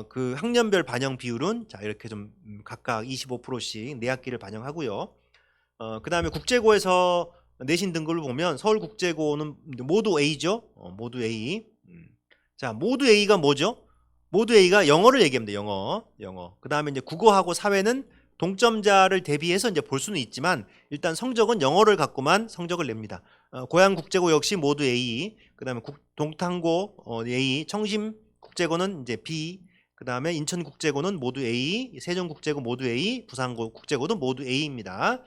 그 학년별 반영 비율은 자 이렇게 좀 각각 25%씩 4학기를 반영하고요. 그 다음에 국제고에서 내신 등급을 보면 서울국제고는 모두 A죠. 모두 A. 자, 모두 A가 뭐죠? 모두 A가 영어를 얘기합니다. 영어. 그 다음에 이제 국어하고 사회는 동점자를 대비해서 이제 볼 수는 있지만 일단 성적은 영어를 갖고만 성적을 냅니다. 고양국제고 역시 모두 A. 그 다음에 동탄고 A. 청심국제고는 이제 B. 그 다음에 인천국제고는 모두 A. 세종국제고 모두 A. 부산국제고도 모두 A입니다.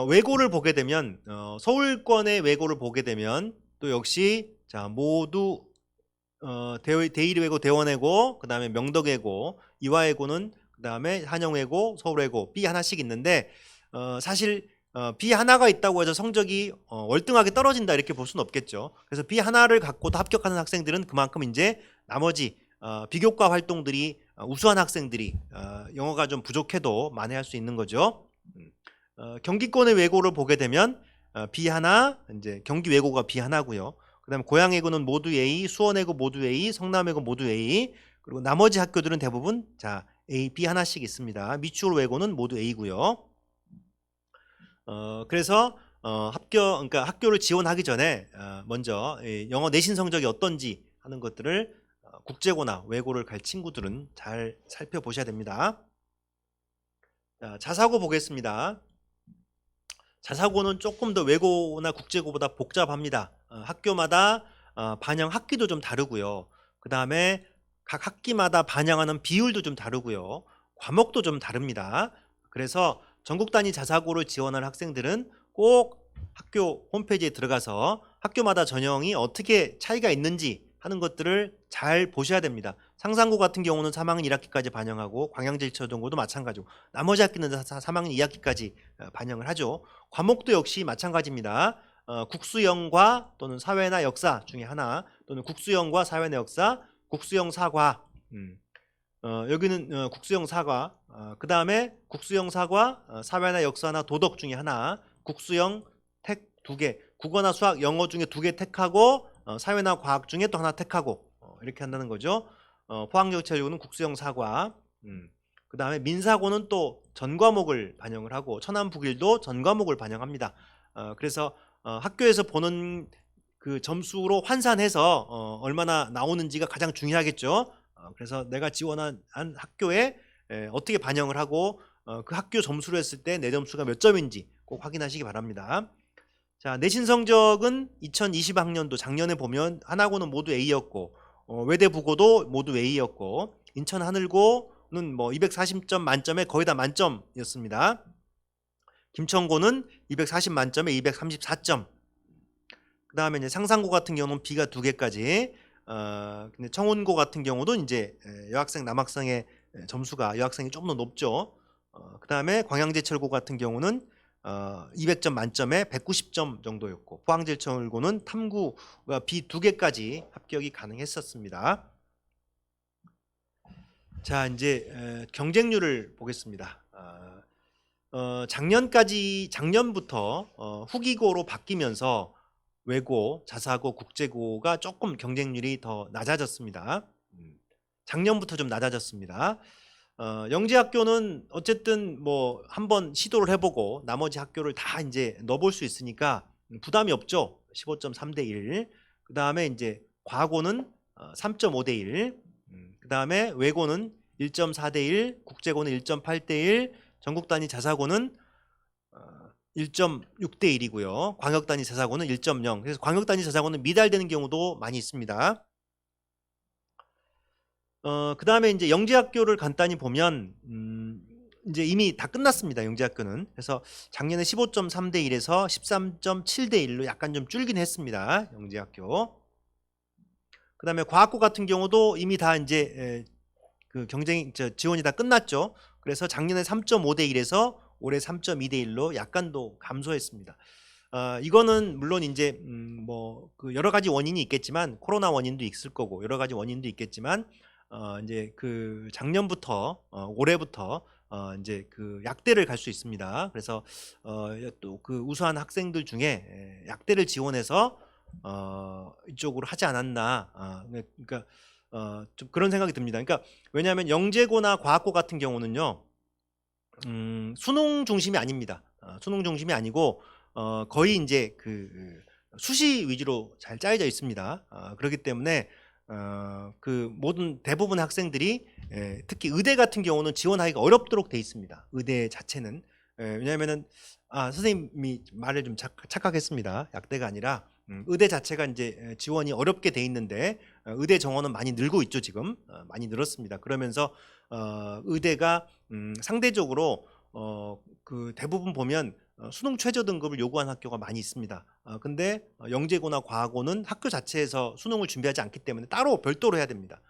외고를 보게 되면 서울권의 외고를 보게 되면 또 역시 자 모두 대일외고, 대원외고, 그 다음에 명덕외고, 이화외고는 그 다음에 한영외고, 서울외고 B 하나씩 있는데 사실 B 하나가 있다고 해서 성적이 월등하게 떨어진다 이렇게 볼 수는 없겠죠. 그래서 B 하나를 갖고도 합격하는 학생들은 그만큼 이제 나머지 비교과 활동들이 우수한 학생들이 영어가 좀 부족해도 만회할 수 있는 거죠. 경기권의 외고를 보게 되면 B 하나, 이제 경기 외고가 B 하나고요. 그다음에 고양외고는 모두 A, 수원외고 모두 A, 성남외고 모두 A. 그리고 나머지 학교들은 대부분 자 A, B 하나씩 있습니다. 미추홀 외고는 모두 A고요. 그래서 그러니까 학교를 지원하기 전에 먼저 영어 내신 성적이 어떤지 하는 것들을 국제고나 외고를 갈 친구들은 잘 살펴보셔야 됩니다. 자, 자사고 보겠습니다. 자사고는 조금 더 외고나 국제고보다 복잡합니다. 학교마다 반영 학기도 좀 다르고요. 그 다음에 각 학기마다 반영하는 비율도 좀 다르고요. 과목도 좀 다릅니다. 그래서 전국 단위 자사고를 지원할 학생들은 꼭 학교 홈페이지에 들어가서 학교마다 전형이 어떻게 차이가 있는지 하는 것들을 잘 보셔야 됩니다. 상산고 같은 경우는 3학년 1학기까지 반영하고 광양제일초등고도 마찬가지고 나머지 학기는 3학년 2학기까지 반영을 하죠. 과목도 역시 마찬가지입니다. 국수영과 또는 사회나 역사 중에 하나 또는 국수영과 사회나 역사, 국수영 사과 여기는 국수영 사과 그 다음에 국수영 사과 사회나 역사나 도덕 중에 하나 국수영 택 2개 국어나 수학 영어 중에 2개 택하고 사회나 과학 중에 또 하나 택하고 이렇게 한다는 거죠. 포항경찰고는 국수영 사과 그 다음에 민사고는 또 전과목을 반영을 하고 천안북일도 전과목을 반영합니다. 그래서 학교에서 보는 그 점수로 환산해서 얼마나 나오는지가 가장 중요하겠죠. 그래서 내가 지원한 학교에 어떻게 반영을 하고 그 학교 점수로 했을 때 내 점수가 몇 점인지 꼭 확인하시기 바랍니다. 자, 내신 성적은 2020학년도 작년에 보면 하나고는 모두 A였고 외대부고도 모두 A였고 인천 하늘고는 뭐 240점 만점에 거의 다 만점이었습니다. 김천고는 240 만점에 234점. 그 다음에 이제 상산고 같은 경우는 B가 2개까지. 근데 청운고 같은 경우도 이제 여학생 남학생의 점수가 여학생이 조금 더 높죠. 그 다음에 광양제철고 같은 경우는 200점 만점에 190점 정도였고 포항제철고는 탐구가 B 2개까지 합격이 가능했었습니다. 자, 이제 경쟁률을 보겠습니다. 작년부터 후기고로 바뀌면서 외고, 자사고, 국제고가 조금 경쟁률이 더 낮아졌습니다. 작년부터 좀 낮아졌습니다. 영재학교는 어쨌든 뭐 한번 시도를 해보고 나머지 학교를 다 이제 넣어볼 수 있으니까 부담이 없죠. 15.3대 1. 그 다음에 이제 과고는 3.5대 1. 그 다음에 외고는 1.4대 1, 국제고는 1.8대 1, 전국 단위 자사고는 1.6대 1이고요. 광역 단위 자사고는 1.0. 그래서 광역 단위 자사고는 미달되는 경우도 많이 있습니다. 그 다음에 이제 영재학교를 간단히 보면 이제 이미 다 끝났습니다. 영재학교는. 그래서 작년에 15.3대 1에서 13.7대 1로 약간 좀 줄긴 했습니다. 영재학교. 그 다음에 과학고 같은 경우도 이미 다 이제 그 지원이 다 끝났죠. 그래서 작년에 3.5대 1에서 올해 3.2대 1로 약간 더 감소했습니다. 이거는 물론 이제 뭐 그 여러 가지 원인이 있겠지만 코로나 원인도 있을 거고 여러 가지 원인도 있겠지만 이제 그 작년부터 올해부터 이제 그 약대를 갈 수 있습니다. 그래서 또 그 우수한 학생들 중에 약대를 지원해서 이쪽으로 하지 않았나. 그러니까 좀 그런 생각이 듭니다. 그러니까 왜냐하면 영재고나 과학고 같은 경우는요. 수능 중심이 아닙니다. 수능 중심이 아니고 거의 이제 그 수시 위주로 잘 짜여져 있습니다. 그렇기 때문에 그 모든 대부분 학생들이 특히 의대 같은 경우는 지원하기가 어렵도록 돼 있습니다. 의대 자체는 왜냐하면은 선생님이 말을 좀 착각했습니다. 약대가 아니라 의대 자체가 이제 지원이 어렵게 돼 있는데 의대 정원은 많이 늘고 있죠. 지금 많이 늘었습니다. 그러면서 의대가 상대적으로 그 대부분 보면 수능 최저 등급을 요구하는 학교가 많이 있습니다. 근데 영재고나 과학고는 학교 자체에서 수능을 준비하지 않기 때문에 따로 별도로 해야 됩니다.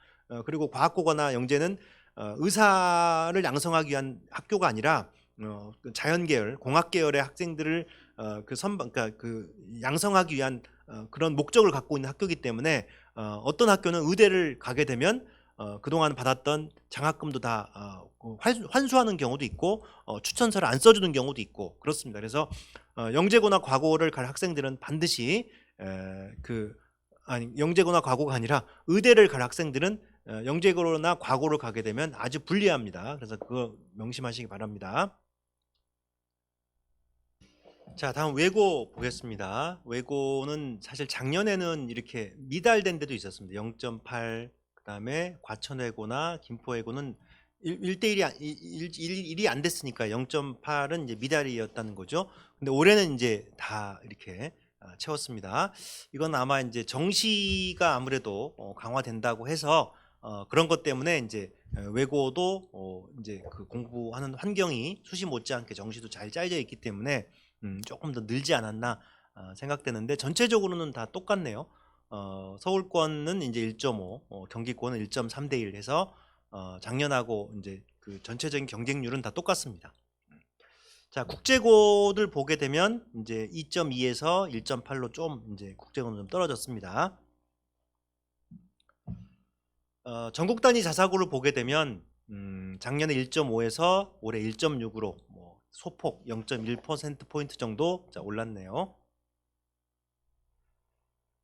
그리고 과학고거나 영재는 의사를 양성하기 위한 학교가 아니라 그 자연계열, 공학계열의 학생들을 그러니까 그 양성하기 위한 그런 목적을 갖고 있는 학교이기 때문에 어떤 학교는 의대를 가게 되면 그동안 받았던 장학금도 다 환수하는 경우도 있고 추천서를 안 써주는 경우도 있고 그렇습니다. 그래서 영재고나 과고를 갈 학생들은 반드시 영재고나 과고가 아니라 의대를 갈 학생들은 영재고나 과고를 가게 되면 아주 불리합니다. 그래서 그거 명심하시기 바랍니다. 자, 다음 외고 보겠습니다. 외고는 사실 작년에는 이렇게 미달된 데도 있었습니다. 0.8, 그다음에 과천외고나 김포외고는 1대1이 안 됐으니까 0.8은 이제 미달이었다는 거죠. 근데 올해는 이제 다 이렇게 채웠습니다. 이건 아마 이제 정시가 아무래도 강화된다고 해서 그런 것 때문에 이제 외고도 이제 그 공부하는 환경이 수시 못지않게 정시도 잘 짜여져 있기 때문에 조금 더 늘지 않았나 생각되는데 전체적으로는 다 똑같네요. 서울권은 이제 1.5, 경기권은 1.3대 1 해서 작년하고 이제 그 전체적인 경쟁률은 다 똑같습니다. 자, 국제고를 보게 되면 이제 2.2에서 1.8로 좀 이제 국제고는 좀 떨어졌습니다. 전국 단위 자사고를 보게 되면 작년에 1.5에서 올해 1.6으로 소폭 0.1%포인트 정도 올랐네요.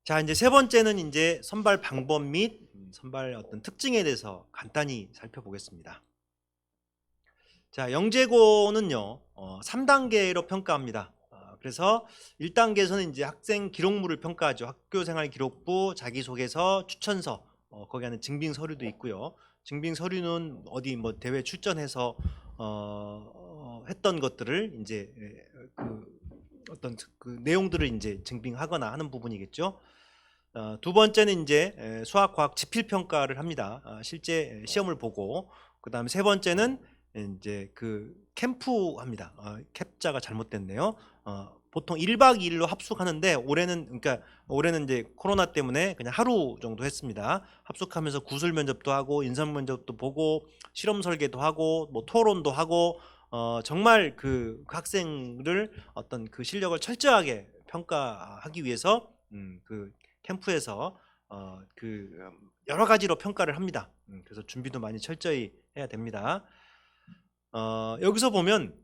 자, 이제 세 번째는 이제 선발 방법 및 선발 어떤 특징에 대해서 간단히 살펴보겠습니다. 자, 영재고는요, 3단계로 평가합니다. 그래서 1단계에서는 이제 학생 기록물을 평가하죠. 학교생활 기록부, 자기소개서, 추천서, 거기 안에 증빙 서류도 있고요. 증빙 서류는 어디 뭐 대회 출전해서 했던 것들을 이제 그 어떤 그 내용들을 이제 증빙하거나 하는 부분이겠죠. 두 번째는 이제 수학, 과학 지필 평가를 합니다. 실제 시험을 보고, 그 다음에 세 번째는 이제 그 캠프 합니다. 캡자가 잘못됐네요. 보통 1박 2일로 합숙하는데 올해는 이제 코로나 때문에 그냥 하루 정도 했습니다. 합숙하면서 구술 면접도 하고 인성 면접도 보고 실험 설계도 하고 뭐 토론도 하고 정말 그 학생들 어떤 그 실력을 철저하게 평가하기 위해서 그 캠프에서 그 여러 가지로 평가를 합니다. 그래서 준비도 많이 철저히 해야 됩니다. 여기서 보면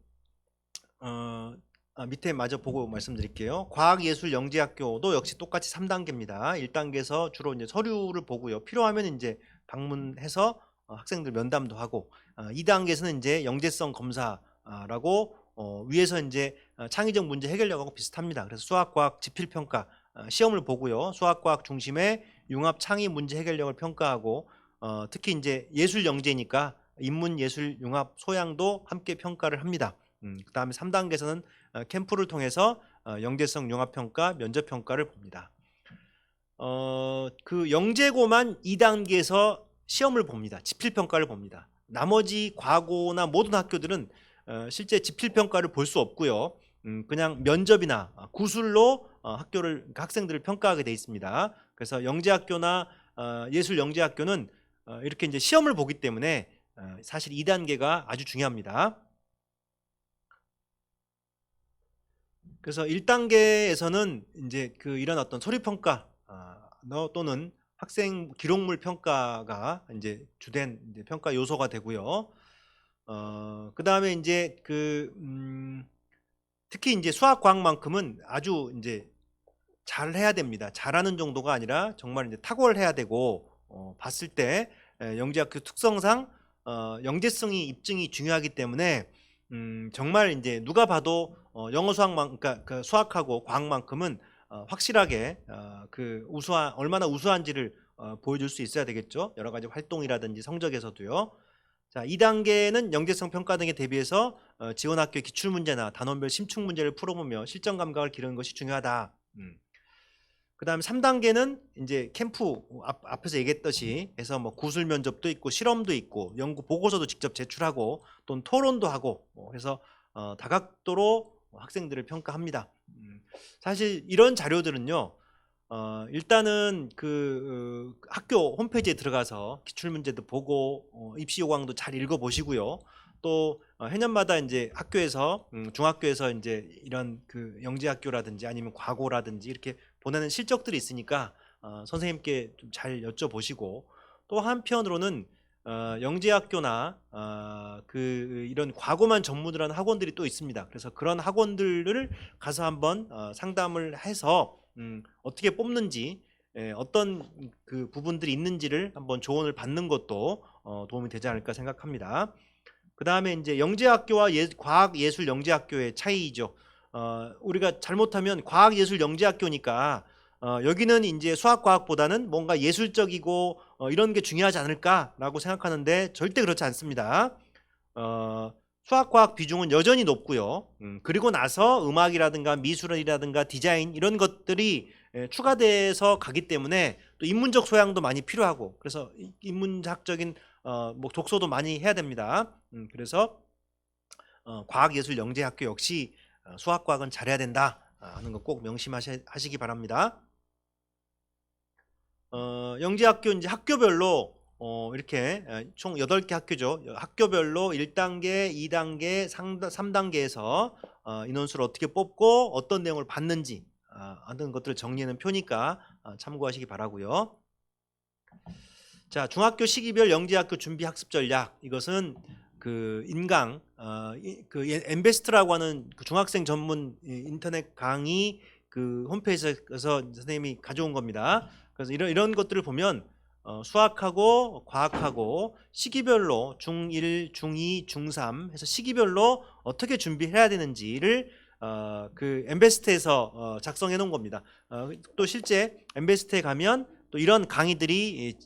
밑에 마저 보고 말씀드릴게요. 과학예술영재학교도 역시 똑같이 3단계입니다. 1단계에서 주로 이제 서류를 보고요. 필요하면 이제 방문해서 학생들 면담도 하고, 2단계에서는 이제 영재성 검사라고 위에서 이제 창의적 문제 해결력하고 비슷합니다. 그래서 수학, 과학 지필 평가 시험을 보고요. 수학, 과학 중심의 융합 창의 문제 해결력을 평가하고, 특히 이제 예술 영재니까 인문 예술 융합 소양도 함께 평가를 합니다. 그 다음에 3단계에서는 캠프를 통해서 영재성 융합평가, 면접평가를 봅니다. 그 영재고만 2단계에서 시험을 봅니다. 지필평가를 봅니다. 나머지 과고나 모든 학교들은 실제 지필평가를 볼 수 없고요. 그냥 면접이나 구술로 학생들을 평가하게 돼 있습니다. 그래서 영재학교나 예술영재학교는 이렇게 이제 시험을 보기 때문에 사실 2단계가 아주 중요합니다. 그래서 1단계에서는 이제 그 이런 어떤 서류 평가 또는 학생 기록물 평가가 이제 주된 이제 평가 요소가 되고요. 그 다음에 이제 특히 이제 수학 과학만큼은 아주 이제 잘 해야 됩니다. 잘하는 정도가 아니라 정말 이제 탁월해야 되고 봤을 때 영재학교 특성상 영재성이 입증이 중요하기 때문에 정말 이제 누가 봐도 영어 그러니까 그 수학하고 과학만큼은 확실하게 그 얼마나 우수한지를 보여줄 수 있어야 되겠죠. 여러 가지 활동이라든지 성적에서도요. 자, 2단계는 영재성 평가 등에 대비해서 지원학교 기출문제나 단원별 심층 문제를 풀어보며 실전 감각을 기르는 것이 중요하다. 그 다음에 3단계는 이제 캠프 앞에서 얘기했듯이 해서 뭐 구술 면접도 있고 실험도 있고 연구 보고서도 직접 제출하고 또는 토론도 하고 해서 다각도로 학생들을 평가합니다. 사실 이런 자료들은요, 일단은 그 학교 홈페이지에 들어가서 기출문제도 보고 입시 요강도 잘 읽어보시고요. 또 해년마다 이제 학교에서 중학교에서 이제 이런 그 영재학교라든지 아니면 과고라든지 이렇게 보내는 실적들이 있으니까 선생님께 좀 잘 여쭤보시고, 또 한편으로는 영재학교나 그 이런 과고만 전문으로 하는 학원들이 또 있습니다. 그래서 그런 학원들을 가서 한번 상담을 해서 어떻게 뽑는지, 어떤 그 부분들이 있는지를 한번 조언을 받는 것도 도움이 되지 않을까 생각합니다. 그 다음에 이제 영재학교와 과학예술영재학교의 차이죠. 우리가 잘못하면 과학예술영재학교니까 여기는 이제 수학과학보다는 뭔가 예술적이고 이런 게 중요하지 않을까라고 생각하는데 절대 그렇지 않습니다. 수학과학 비중은 여전히 높고요. 그리고 나서 음악이라든가 미술이라든가 디자인 이런 것들이 추가돼서 가기 때문에 또 인문적 소양도 많이 필요하고 그래서 인문학적인 뭐 독서도 많이 해야 됩니다. 그래서 과학예술영재학교 역시 수학과학은 잘해야 된다 하는 거 꼭 명심하시기 바랍니다. 영재학교 이제 학교별로 이렇게 총 8개 학교죠. 학교별로 1단계, 2단계, 3단계에서 인원수를 어떻게 뽑고 어떤 내용을 받는지 하는 것들을 정리하는 표니까 참고하시기 바라고요. 자, 중학교 시기별 영재학교 준비 학습 전략. 이것은 그 인강 그 엠베스트라고 하는 그 중학생 전문 인터넷 강의 그 홈페이지에서 선생님이 가져온 겁니다. 그래서 이런 것들을 보면 수학하고 과학하고 시기별로 중1, 중2, 중3 해서 시기별로 어떻게 준비해야 되는지를 그 엠베스트에서 작성해 놓은 겁니다. 또 실제 엠베스트에 가면 또 이런 강의들이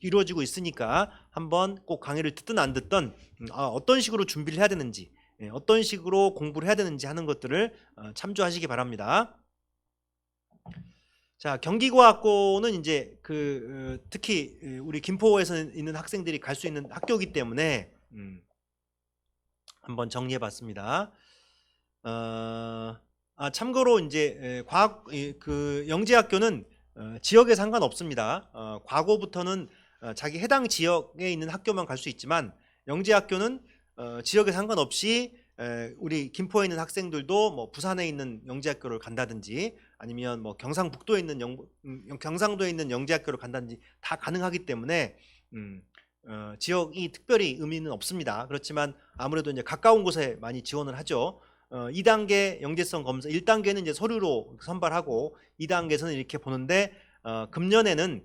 이루어지고 있으니까 한번 꼭 강의를 듣든 안 듣든 어떤 식으로 준비를 해야 되는지 어떤 식으로 공부를 해야 되는지 하는 것들을 참조하시기 바랍니다. 자, 경기과학고는 이제 특히 우리 김포에서 있는 학생들이 갈 수 있는 학교이기 때문에 한번 정리해 봤습니다. 참고로 이제 그 영재학교는 지역에 상관없습니다. 과거부터는 자기 해당 지역에 있는 학교만 갈 수 있지만 영재학교는 지역에 상관없이 우리 김포에 있는 학생들도 뭐 부산에 있는 영재학교를 간다든지 아니면 뭐 경상북도에 있는 경상도에 있는 영재학교를 간다든지 다 가능하기 때문에 지역이 특별히 의미는 없습니다. 그렇지만 아무래도 이제 가까운 곳에 많이 지원을 하죠. 2단계 영재성 검사, 1단계는 이제 서류로 선발하고 2단계에서는 이렇게 보는데 금년에는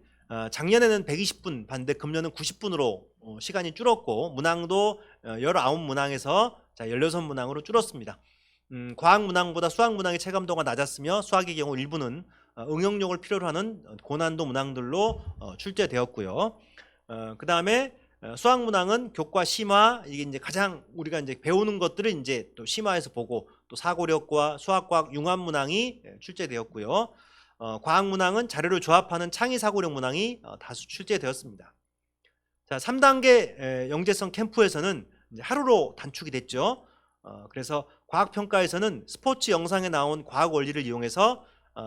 작년에는 120분 봤는데 금년은 90분으로 시간이 줄었고 문항도 19문항에서 16문항으로 줄었습니다. 과학 문항보다 수학 문항의 체감도가 낮았으며 수학의 경우 일부는 응용력을 필요로 하는 고난도 문항들로 출제되었고요. 그 다음에 수학 문항은 교과 심화 이게 이제 가장 우리가 이제 배우는 것들을 이제 또 심화해서 보고 또 사고력과 수학과학 융합 문항이 출제되었고요. 과학 문항은 자료를 조합하는 창의 사고력 문항이 다수 출제되었습니다. 자, 3단계 영재성 캠프에서는 이제 하루로 단축이 됐죠. 그래서 과학 평가에서는 스포츠 영상에 나온 과학 원리를 이용해서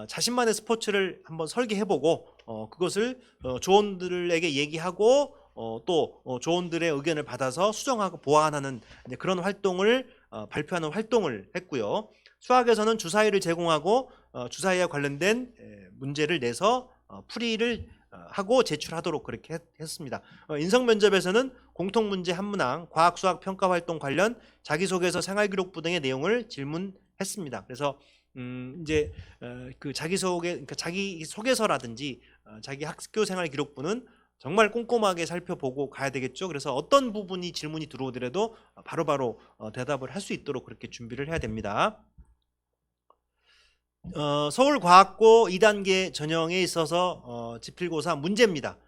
자신만의 스포츠를 한번 설계해보고 그것을 조원들에게 얘기하고 또 조원들의 의견을 받아서 수정하고 보완하는 그런 활동을 발표하는 활동을 했고요. 수학에서는 주사위를 제공하고 주사위와 관련된 문제를 내서 풀이를 하고 제출하도록 그렇게 했습니다. 인성면접에서는 공통문제 한 문항, 과학 수학 평가 활동 관련 자기소개서 생활기록부 등의 내용을 질문했습니다. 그래서 이제 그 자기소개, 그러니까 자기 소개서라든지 자기 학교 생활 기록부는 정말 꼼꼼하게 살펴보고 가야 되겠죠. 그래서 어떤 부분이 질문이 들어오더라도 바로바로 대답을 할 수 있도록 그렇게 준비를 해야 됩니다. 서울과학고 2단계 전형에 있어서 지필고사 문제입니다.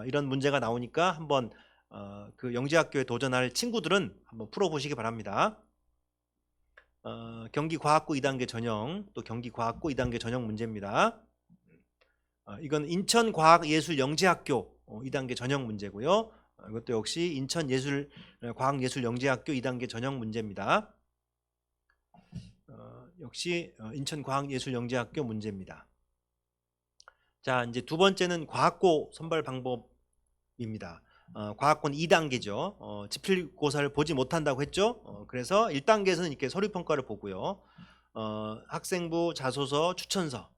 이런 문제가 나오니까 한번 그 영재학교에 도전할 친구들은 한번 풀어보시기 바랍니다. 경기과학고 2단계 전형, 또 경기과학고 2단계 전형 문제입니다. 이건 인천과학예술영재학교 2단계 전형 문제고요. 이것도 역시 인천과학예술영재학교 2단계 전형 문제입니다. 역시 인천과학예술영재학교 문제입니다. 자, 이제 두 번째는 과학고 선발 방법입니다. 과학고는 2단계죠. 지필고사를 보지 못한다고 했죠. 그래서 1단계에서는 이렇게 서류평가를 보고요. 학생부 자소서 추천서,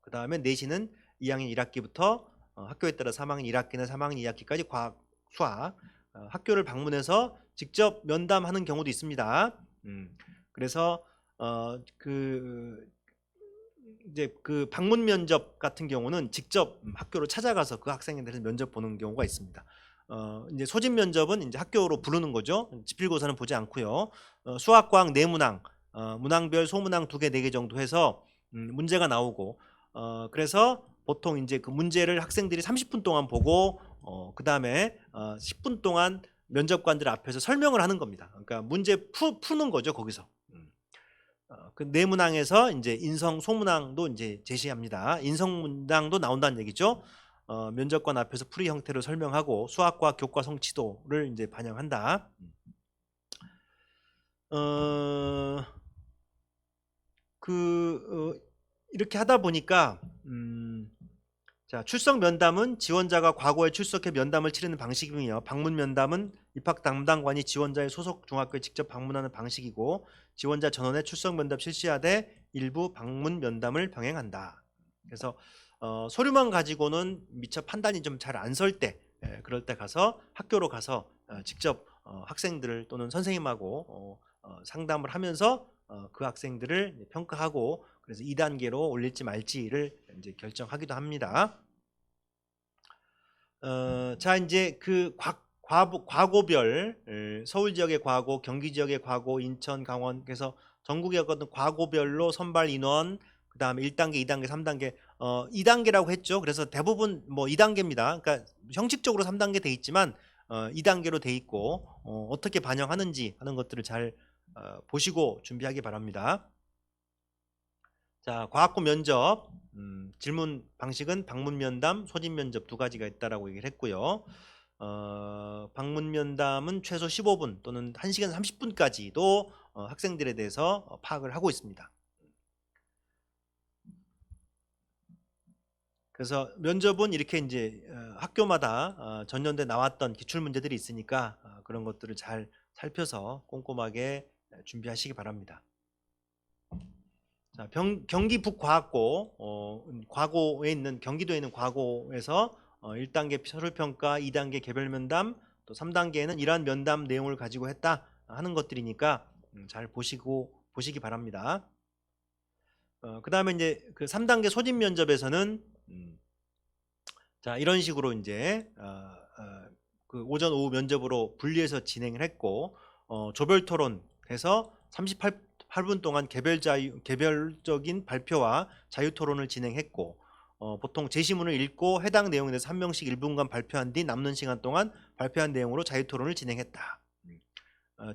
그 다음에 내신은 2학년 1학기부터 학교에 따라 3학년 1학기나 3학년 2학기까지 과학, 수학, 학교를 방문해서 직접 면담하는 경우도 있습니다. 그래서 이제 그 방문 면접 같은 경우는 직접 학교로 찾아가서 그 학생에 대해서 면접 보는 경우가 있습니다. 이제 소집 면접은 이제 학교로 부르는 거죠. 지필고사는 보지 않고요. 수학, 과학, 내문항 문항별 소문항 2개, 4개 정도 해서 문제가 나오고 그래서 보통 이제 그 문제를 학생들이 30분 동안 보고 그다음에 10분 동안 면접관들 앞에서 설명을 하는 겁니다. 그러니까 문제 푸는 거죠, 거기서. 그 내문항에서 이제 인성 소문항도 이제 제시합니다. 인성 문항도 나온다는 얘기죠. 면접관 앞에서 풀이 형태로 설명하고 수학과 교과 성취도를 이제 반영한다. 이렇게 하다 보니까 자, 출석 면담은 지원자가 과거에 출석해 면담을 치르는 방식이며 방문 면담은 입학 담당관이 지원자의 소속 중학교에 직접 방문하는 방식이고 지원자 전원의 출석 면담 실시하되 일부 방문 면담을 병행한다. 그래서 서류만 가지고는 미처 판단이 좀 잘 안 설 때 그럴 때 가서 학교로 가서 직접 학생들 또는 선생님하고 상담을 하면서 그 학생들을 평가하고 그래서 2단계로 올릴지 말지를 이제 결정하기도 합니다. 자, 이제 그 과고별 서울 지역의 과고, 경기 지역의 과고, 인천, 강원 그래서 전국의 어떤 과고별로 선발 인원 그다음에 1단계, 2단계, 3단계 2단계라고 했죠. 그래서 대부분 뭐 2단계입니다. 그러니까 형식적으로 3단계 돼 있지만 2단계로 돼 있고 어떻게 반영하는지 하는 것들을 잘 보시고 준비하기 바랍니다. 자, 과학고 면접 질문 방식은 방문 면담, 소집 면접 2가지가 있다라고 얘기를 했고요. 방문 면담은 최소 15분 또는 1시간 30분까지도 학생들에 대해서 파악을 하고 있습니다. 그래서 면접은 이렇게 이제 학교마다 전년도에 나왔던 기출 문제들이 있으니까 그런 것들을 잘 살펴서 꼼꼼하게 준비하시기 바랍니다. 자, 경기 북과학고 과고에 있는 경기도에 있는 과고에서 1단계 서류평가, 2단계 개별면담, 또 3단계에는 이러한 면담 내용을 가지고 했다 하는 것들이니까 잘 보시기 바랍니다. 그 다음에 이제 그 3단계 소집 면접에서는 자, 이런 식으로 이제 그 오전 오후 면접으로 분리해서 진행을 했고 조별 토론해서 38분 동안 개별적인 발표와 자유 토론을 진행했고 보통 제시문을 읽고 해당 내용에 대해서 한 명씩 1분간 발표한 뒤 남는 시간 동안 발표한 내용으로 자유 토론을 진행했다.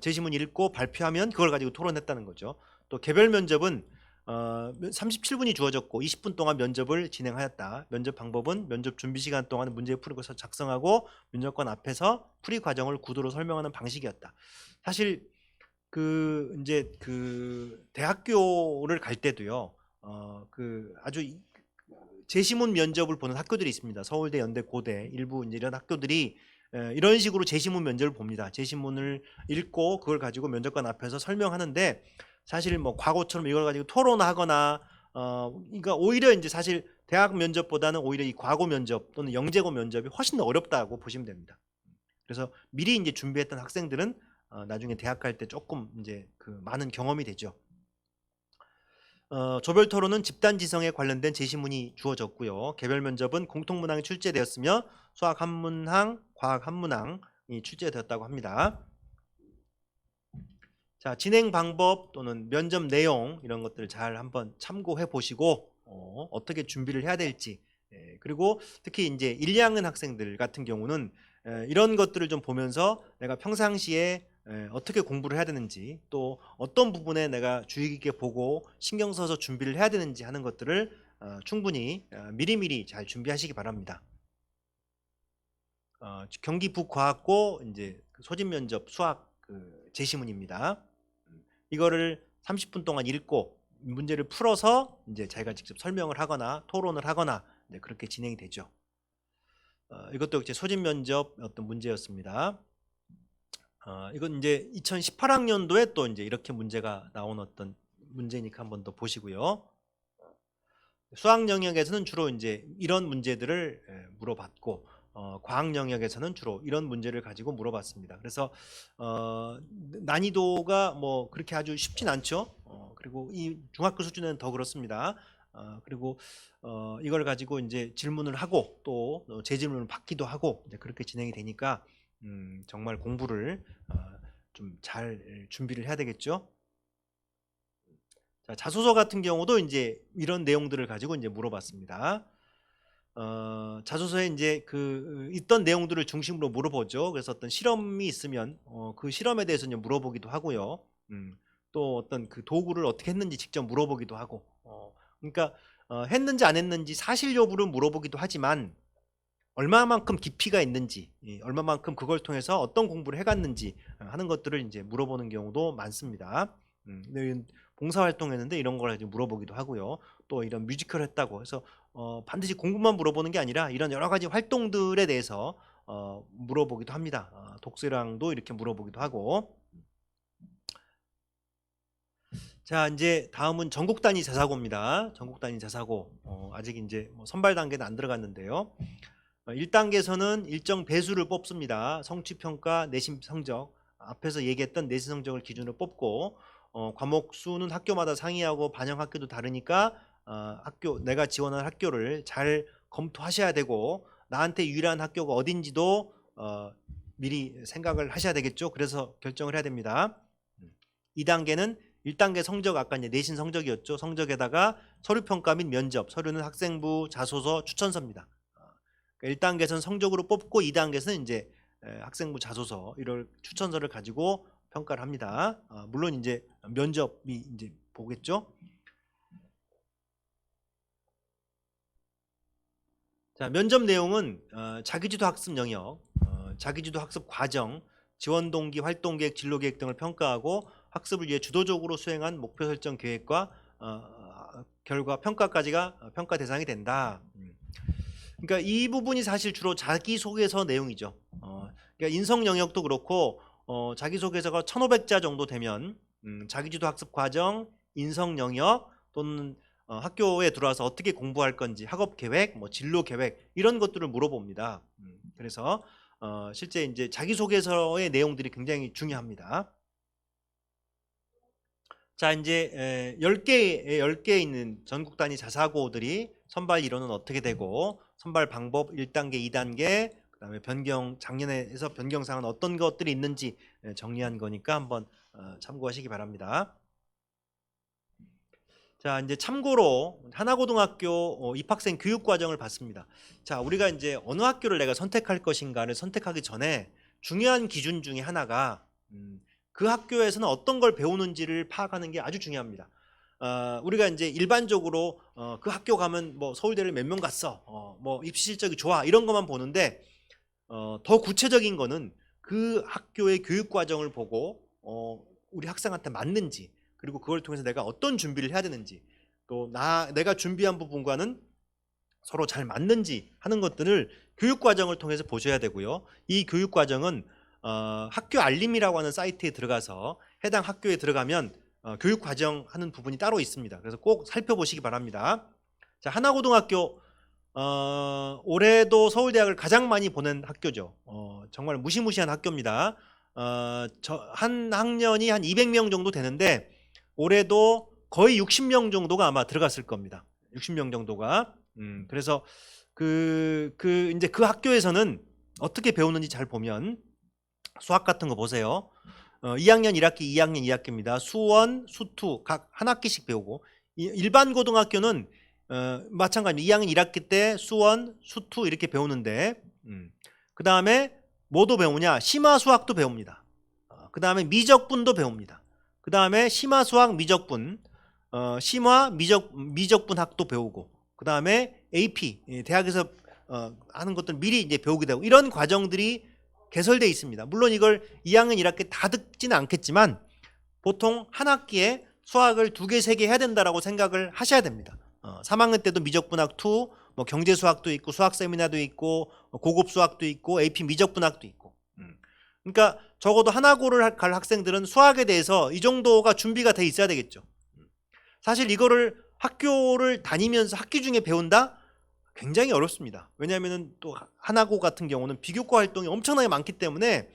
제시문 읽고 발표하면 그걸 가지고 토론했다는 거죠. 또 개별 면접은 37분이 주어졌고 20분 동안 면접을 진행하였다. 면접 방법은 면접 준비 시간 동안 문제 풀이고 작성하고 면접관 앞에서 풀이 과정을 구도로 설명하는 방식이었다. 사실 그 이제 그 대학교를 갈 때도요. 그 아주 제시문 면접을 보는 학교들이 있습니다. 서울대, 연대, 고대 일부 이제 이런 학교들이 이런 식으로 제시문 면접을 봅니다. 제시문을 읽고 그걸 가지고 면접관 앞에서 설명하는데 사실 뭐 과거처럼 이걸 가지고 토론하거나 그러니까 오히려 이제 사실 대학 면접보다는 오히려 이 과거 면접 또는 영재고 면접이 훨씬 더 어렵다고 보시면 됩니다. 그래서 미리 이제 준비했던 학생들은 나중에 대학 갈 때 조금 이제 그 많은 경험이 되죠. 조별 토론은 집단 지성에 관련된 제시문이 주어졌고요. 개별 면접은 공통 문항이 출제되었으며 수학 한 문항, 과학 한 문항이 출제되었다고 합니다. 자, 진행 방법 또는 면접 내용 이런 것들을 잘 한번 참고해 보시고 어떻게 준비를 해야 될지 그리고 특히 이제 1, 2학년 학생들 같은 경우는 이런 것들을 좀 보면서 내가 평상시에 어떻게 공부를 해야 되는지 또 어떤 부분에 내가 주의 깊게 보고 신경 써서 준비를 해야 되는지 하는 것들을 충분히 미리미리 잘 준비하시기 바랍니다. 경기 북과학고 이제 소집 면접 수학 그 제시문입니다. 이거를 30분 동안 읽고 문제를 풀어서 이제 자기가 직접 설명을 하거나 토론을 하거나 그렇게 진행이 되죠. 이것도 이제 소집 면접 어떤 문제였습니다. 이건 이제 2018학년도에 또 이제 이렇게 문제가 나온 어떤 문제니까 한번 더 보시고요. 수학 영역에서는 주로 이제 이런 문제들을 물어봤고 과학 영역에서는 주로 이런 문제를 가지고 물어봤습니다. 그래서 난이도가 뭐 그렇게 아주 쉽진 않죠. 그리고 이 중학교 수준은 더 그렇습니다. 그리고 이걸 가지고 이제 질문을 하고 또 재질문을 받기도 하고 이제 그렇게 진행이 되니까 정말 공부를 좀 잘 준비를 해야 되겠죠. 자, 자소서 같은 경우도 이제 이런 내용들을 가지고 이제 물어봤습니다. 자소서에 이제 그 있던 내용들을 중심으로 물어보죠. 그래서 어떤 실험이 있으면 그 실험에 대해서 이제 물어보기도 하고요. 또 어떤 그 도구를 어떻게 했는지 직접 물어보기도 하고, 그러니까 했는지 안 했는지 사실 여부를 물어보기도 하지만 얼마만큼 깊이가 있는지, 얼마만큼 그걸 통해서 어떤 공부를 해갔는지 하는 것들을 이제 물어보는 경우도 많습니다. 봉사활동했는데 이런 걸 이제 물어보기도 하고요. 또 이런 뮤지컬 했다고 해서 반드시 공부만 물어보는 게 아니라 이런 여러 가지 활동들에 대해서 물어보기도 합니다. 독서량도 이렇게 물어보기도 하고. 자, 이제 다음은 전국 단위 자사고입니다. 전국 단위 자사고. 아직 이제 뭐 선발 단계는 안 들어갔는데요. 1단계에서는 일정 배수를 뽑습니다. 성취평가, 내신 성적, 앞에서 얘기했던 내신 성적을 기준으로 뽑고, 과목 수는 학교마다 상이하고 반영 학교도 다르니까 학교, 내가 지원한 학교를 잘 검토하셔야 되고, 나한테 유일한 학교가 어딘지도 미리 생각을 하셔야 되겠죠. 그래서 결정을 해야 됩니다. 2단계는 1단계 성적, 아까 이제 내신 성적이었죠. 성적에다가 서류평가 및 면접, 서류는 학생부 자소서 추천서입니다. 1단계에서는 성적으로 뽑고 2단계에서는 이제 학생부 자소서 이런 추천서를 가지고 평가를 합니다. 물론 이제 면접이 이제 보겠죠. 자, 면접 내용은 자기주도 학습 영역, 자기주도 학습 과정, 지원 동기, 활동 계획, 진로 계획 등을 평가하고 학습을 위해 주도적으로 수행한 목표 설정 계획과 결과 평가까지가 평가 대상이 된다. 그러니까 이 부분이 사실 주로 자기소개서 내용이죠. 그러니까 인성 영역도 그렇고 자기소개서가 1500자 정도 되면 자기주도 학습 과정, 인성 영역 또는 학교에 들어와서 어떻게 공부할 건지, 학업 계획, 뭐 진로 계획 이런 것들을 물어봅니다. 그래서 실제 이제 자기소개서의 내용들이 굉장히 중요합니다. 자, 이제 10개에 있는 전국 단위 자사고들이 선발 인원은 어떻게 되고 선발 방법 1단계, 2단계, 그다음에 변경, 작년에서 변경사항은 어떤 것들이 있는지 정리한 거니까 한번 참고하시기 바랍니다. 자, 이제 참고로 하나고등학교 입학생 교육 과정을 봤습니다. 자, 우리가 이제 어느 학교를 내가 선택할 것인가를 선택하기 전에 중요한 기준 중에 하나가 그 학교에서는 어떤 걸 배우는지를 파악하는 게 아주 중요합니다. 우리가 이제 일반적으로 그 학교 가면 뭐 서울대를 몇 명 갔어, 뭐 입시 실적이 좋아 이런 것만 보는데 더 구체적인 거는 그 학교의 교육 과정을 보고 우리 학생한테 맞는지, 그리고 그걸 통해서 내가 어떤 준비를 해야 되는지, 또 내가 준비한 부분과는 서로 잘 맞는지 하는 것들을 교육 과정을 통해서 보셔야 되고요. 이 교육 과정은 학교 알림이라고 하는 사이트에 들어가서 해당 학교에 들어가면 교육 과정 하는 부분이 따로 있습니다. 그래서 꼭 살펴보시기 바랍니다. 자, 하나고등학교 올해도 서울대학을 가장 많이 보낸 학교죠. 정말 무시무시한 학교입니다. 한 학년이 한 200명 정도 되는데 올해도 거의 60명 정도가 아마 들어갔을 겁니다. 60명 정도가. 그래서 이제 그 학교에서는 어떻게 배우는지 잘 보면 수학 같은 거 보세요. 2학년 1학기, 2학년 2학기입니다. 수원, 수투 각 한 학기씩 배우고, 일반 고등학교는 마찬가지입니다. 2학년 1학기 때 수원, 수투 이렇게 배우는데 그 다음에 뭐도 배우냐? 심화 수학도 배웁니다. 그 다음에 미적분도 배웁니다. 그 다음에 심화 수학, 미적분, 심화 미적분 학도 배우고, 그 다음에 AP 대학에서 하는 것들 미리 이제 배우게 되고, 이런 과정들이 개설되어 있습니다. 물론 이걸 2학년 1학기 다 듣지는 않겠지만 보통 한 학기에 수학을 2개, 3개 해야 된다라고 생각을 하셔야 됩니다. 3학년 때도 미적분학 2, 뭐 경제수학도 있고 수학 세미나도 있고 고급 수학도 있고 AP 미적분학도 있고. 그러니까 적어도 하나고를 갈 학생들은 수학에 대해서 이 정도가 준비가 돼 있어야 되겠죠. 사실 이거를 학교를 다니면서 학기 중에 배운다? 굉장히 어렵습니다. 왜냐하면 또 하나고 같은 경우는 비교과 활동이 엄청나게 많기 때문에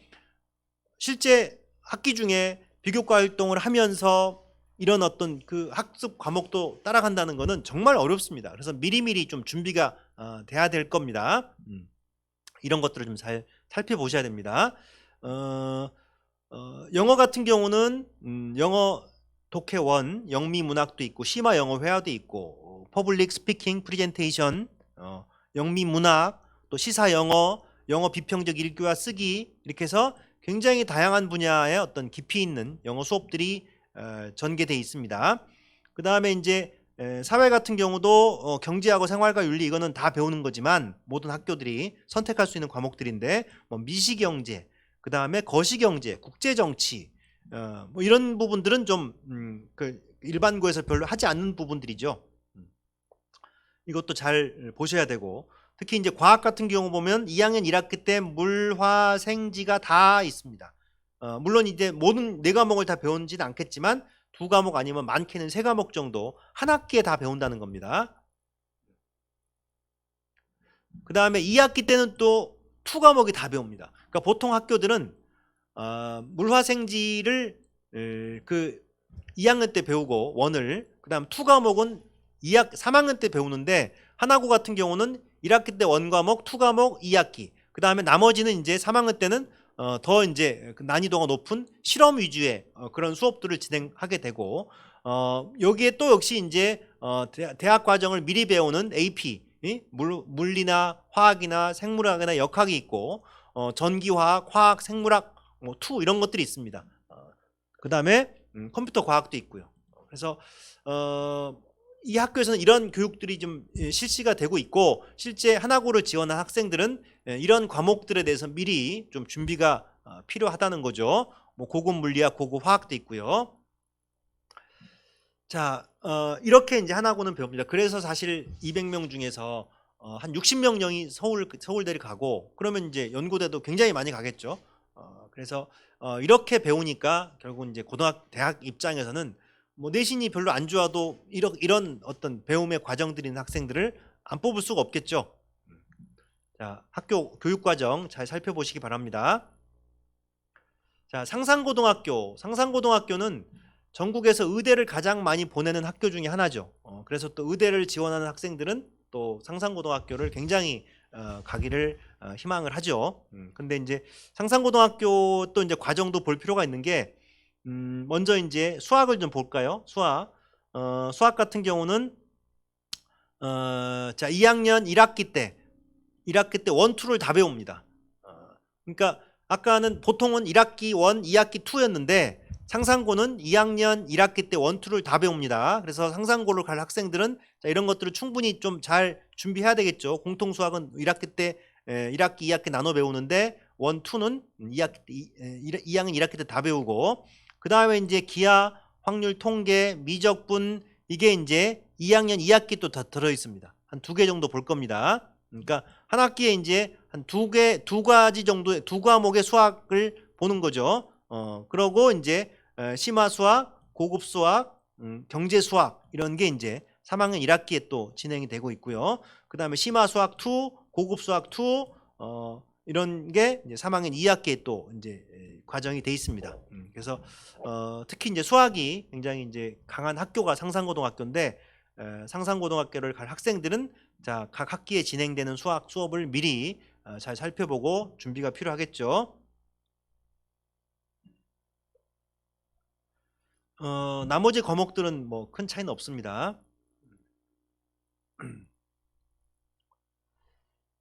실제 학기 중에 비교과 활동을 하면서 이런 어떤 그 학습 과목도 따라간다는 것은 정말 어렵습니다. 그래서 미리미리 좀 준비가 돼야 될 겁니다. 이런 것들을 좀 잘 살펴보셔야 됩니다. 영어 같은 경우는 영어 독해1, 영미 문학도 있고 심화 영어 회화도 있고 퍼블릭 스피킹 프레젠테이션, 영미 문학, 또 시사 영어, 영어 비평적 읽기와 쓰기, 이렇게 해서 굉장히 다양한 분야의 어떤 깊이 있는 영어 수업들이 전개되어 있습니다. 그 다음에 이제 사회 같은 경우도 경제하고 생활과 윤리, 이거는 다 배우는 거지만 모든 학교들이 선택할 수 있는 과목들인데, 뭐 미시경제, 그 다음에 거시경제, 국제정치, 뭐 이런 부분들은 좀 그 일반고에서 별로 하지 않는 부분들이죠. 이것도 잘 보셔야 되고, 특히 이제 과학 같은 경우 보면 2학년 1학기 때 물화생지가 다 있습니다. 물론 이제 모든 4과목을 다 배우지는 않겠지만 2과목 아니면 많게는 3과목 정도 한 학기에 다 배운다는 겁니다. 그 다음에 2학기 때는 또 2과목이 다 배웁니다. 그러니까 보통 학교들은 물화생지를 그 2학년 때 배우고 원을, 그 다음 2과목은 3학년 때 배우는데, 하나고 같은 경우는 1학기 때 1과목, 2과목, 2학기, 그 다음에 나머지는 이제 3학년 때는 더 이제 난이도가 높은 실험 위주의 그런 수업들을 진행하게 되고, 여기에 또 역시 이제 대학 과정을 미리 배우는 AP, 물리나 화학이나 생물학이나 역학이 있고, 전기화학, 화학, 생물학, 투 이런 것들이 있습니다. 그 다음에 컴퓨터 과학도 있고요. 그래서 이 학교에서는 이런 교육들이 좀 실시가 되고 있고, 실제 하나고를 지원한 학생들은 이런 과목들에 대해서 미리 좀 준비가 필요하다는 거죠. 뭐 고급 물리학, 고급 화학도 있고요. 자, 이렇게 이제 하나고는 배웁니다. 그래서 사실 200명 중에서 한 60명이 서울대를 가고, 그러면 이제 연고대도 굉장히 많이 가겠죠. 그래서 이렇게 배우니까 결국 이제 대학 입장에서는 뭐 내신이 별로 안 좋아도 이런 어떤 배움의 과정들이 있는 학생들을 안 뽑을 수가 없겠죠. 자, 학교 교육과정 잘 살펴보시기 바랍니다. 자, 상산고등학교는 전국에서 의대를 가장 많이 보내는 학교 중에 하나죠. 그래서 또 의대를 지원하는 학생들은 또 상산고등학교를 굉장히 가기를 희망을 하죠. 근데 이제 상산고등학교 또 이제 과정도 볼 필요가 있는 게, 먼저 이제 수학을 좀 볼까요? 수학 같은 경우는 자, 2학년 1학기 때 1, 2를 다 배웁니다. 그러니까 아까는 보통은 1학기 1, 2학기 2였는데 상산고는 2학년 1학기 때 1, 2를 다 배웁니다. 그래서 상산고를 갈 학생들은 자, 이런 것들을 충분히 좀 잘 준비해야 되겠죠. 공통 수학은 1학기 때 1학기, 2학기 나눠 배우는데 1, 2는 2학년 1학기 때 다 배우고, 그 다음에 이제 기하, 확률, 통계, 미적분, 이게 이제 2학년 2학기 또 다 들어 있습니다. 한 2개 정도 볼 겁니다. 그러니까 한 학기에 이제 한 2가지 정도의 2과목의 수학을 보는 거죠. 그러고 이제 심화 수학, 고급 수학, 경제 수학, 이런 게 이제 3학년 1학기에 또 진행이 되고 있고요. 그 다음에 심화 수학 2, 고급 수학 2, 이런 게 이제 3학년 2학기에 또 이제 과정이 돼 있습니다. 그래서 특히 이제 수학이 굉장히 이제 강한 학교가 상산고등학교인데, 상산고등학교를 갈 학생들은 자, 각 학기에 진행되는 수학 수업을 미리 잘 살펴보고 준비가 필요하겠죠. 나머지 과목들은 뭐 큰 차이는 없습니다.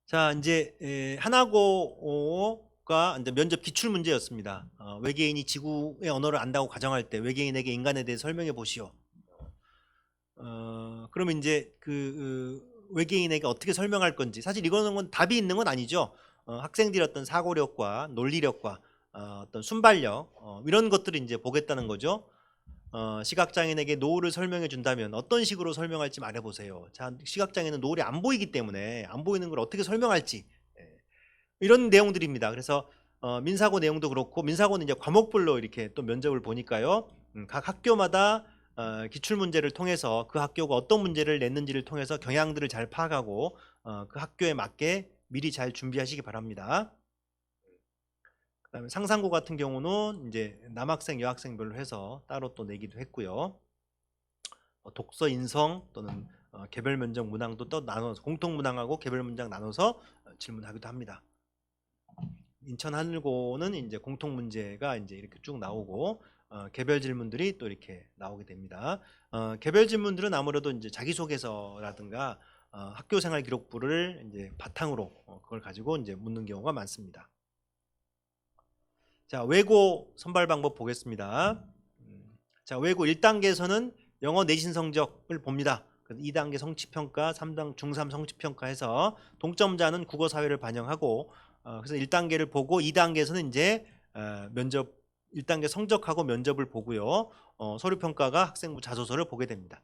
자, 이제 하나고가 이제 면접 기출 문제였습니다. 외계인이 지구의 언어를 안다고 가정할 때 외계인에게 인간에 대해 설명해 보시오. 그러면 이제 외계인에게 어떻게 설명할 건지, 사실 이거는 답이 있는 건 아니죠. 학생들의 어떤 사고력과 논리력과 어떤 순발력, 이런 것들을 이제 보겠다는 거죠. 시각장애인에게 노을을 설명해 준다면 어떤 식으로 설명할지 말해보세요. 자, 시각장애는 노을이 안 보이기 때문에 안 보이는 걸 어떻게 설명할지, 이런 내용들입니다. 그래서 민사고 내용도 그렇고, 민사고는 이제 과목별로 이렇게 또 면접을 보니까요. 각 학교마다 기출 문제를 통해서 그 학교가 어떤 문제를 냈는지를 통해서 경향들을 잘 파악하고 그 학교에 맞게 미리 잘 준비하시기 바랍니다. 그다음에 상산고 같은 경우는 이제 남학생, 여학생별로 해서 따로 또 내기도 했고요. 독서 인성 또는 개별 면접 문항도 또 나눠서, 공통 문항하고 개별 문장 나눠서 질문하기도 합니다. 인천 하늘고는 이제 공통 문제가 이제 이렇게 쭉 나오고, 개별 질문들이 또 이렇게 나오게 됩니다. 개별 질문들은 아무래도 이제 자기소개서라든가 학교생활 기록부를 이제 바탕으로 그걸 가지고 이제 묻는 경우가 많습니다. 자, 외고 선발 방법 보겠습니다. 자, 외고 1단계에서는 영어 내신 성적을 봅니다. 2단계 성취평가, 3단 중3 성취평가해서 동점자는 국어 사회를 반영하고 그래서 1단계를 보고 2단계에서는 이제 면접 1단계 성적하고 면접을 보고요. 서류평가가 학생부 자소서를 보게 됩니다.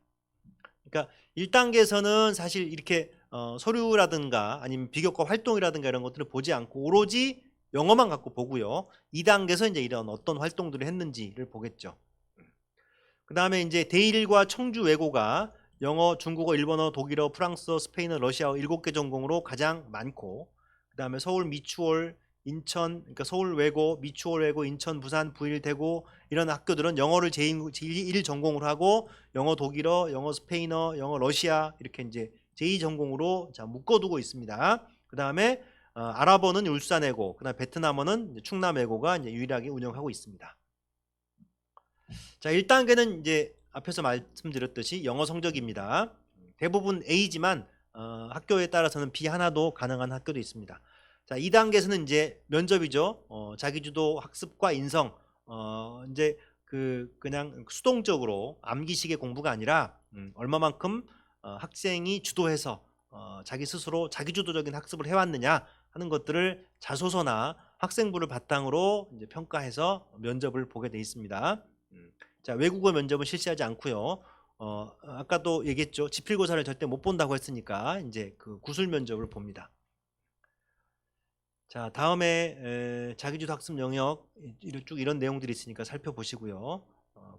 그러니까 1단계에서는 사실 이렇게 서류라든가 아니면 비교과 활동이라든가 이런 것들을 보지 않고 오로지 영어만 갖고 보고요. 2단계에서 이제 이런 어떤 활동들을 했는지를 보겠죠. 그 다음에 이제 대1과 청주 외고가 영어, 중국어, 일본어, 독일어, 프랑스어, 스페인어, 러시아어 7개 전공으로 가장 많고 그 다음에 서울, 미추홀, 인천, 그러니까 서울 외고, 미추홀 외고, 인천, 부산, 부일, 대구 이런 학교들은 영어를 제1 전공으로 하고 영어, 독일어, 영어, 스페인어, 영어, 러시아 이렇게 이제 제2 전공으로 묶어두고 있습니다. 그 다음에 아랍어는 울산외고, 그 다음에 베트남어는 충남외고가 이제 유일하게 운영하고 있습니다. 자, 1단계는 이제 앞에서 말씀드렸듯이 영어 성적입니다. 대부분 A지만 학교에 따라서는 B 하나도 가능한 학교도 있습니다. 자, 2단계에서는 이제 면접이죠. 자기주도 학습과 인성. 이제 그냥 수동적으로 암기식의 공부가 아니라 얼마만큼 학생이 주도해서 자기 스스로 자기주도적인 학습을 해왔느냐 하는 것들을 자소서나 학생부를 바탕으로 이제 평가해서 면접을 보게 돼 있습니다. 자, 외국어 면접은 실시하지 않고요. 아까도 얘기했죠. 지필고사를 절대 못 본다고 했으니까 이제 그 구술 면접을 봅니다. 자, 다음에 자기주도 학습 영역 쭉 이런 내용들이 있으니까 살펴보시고요.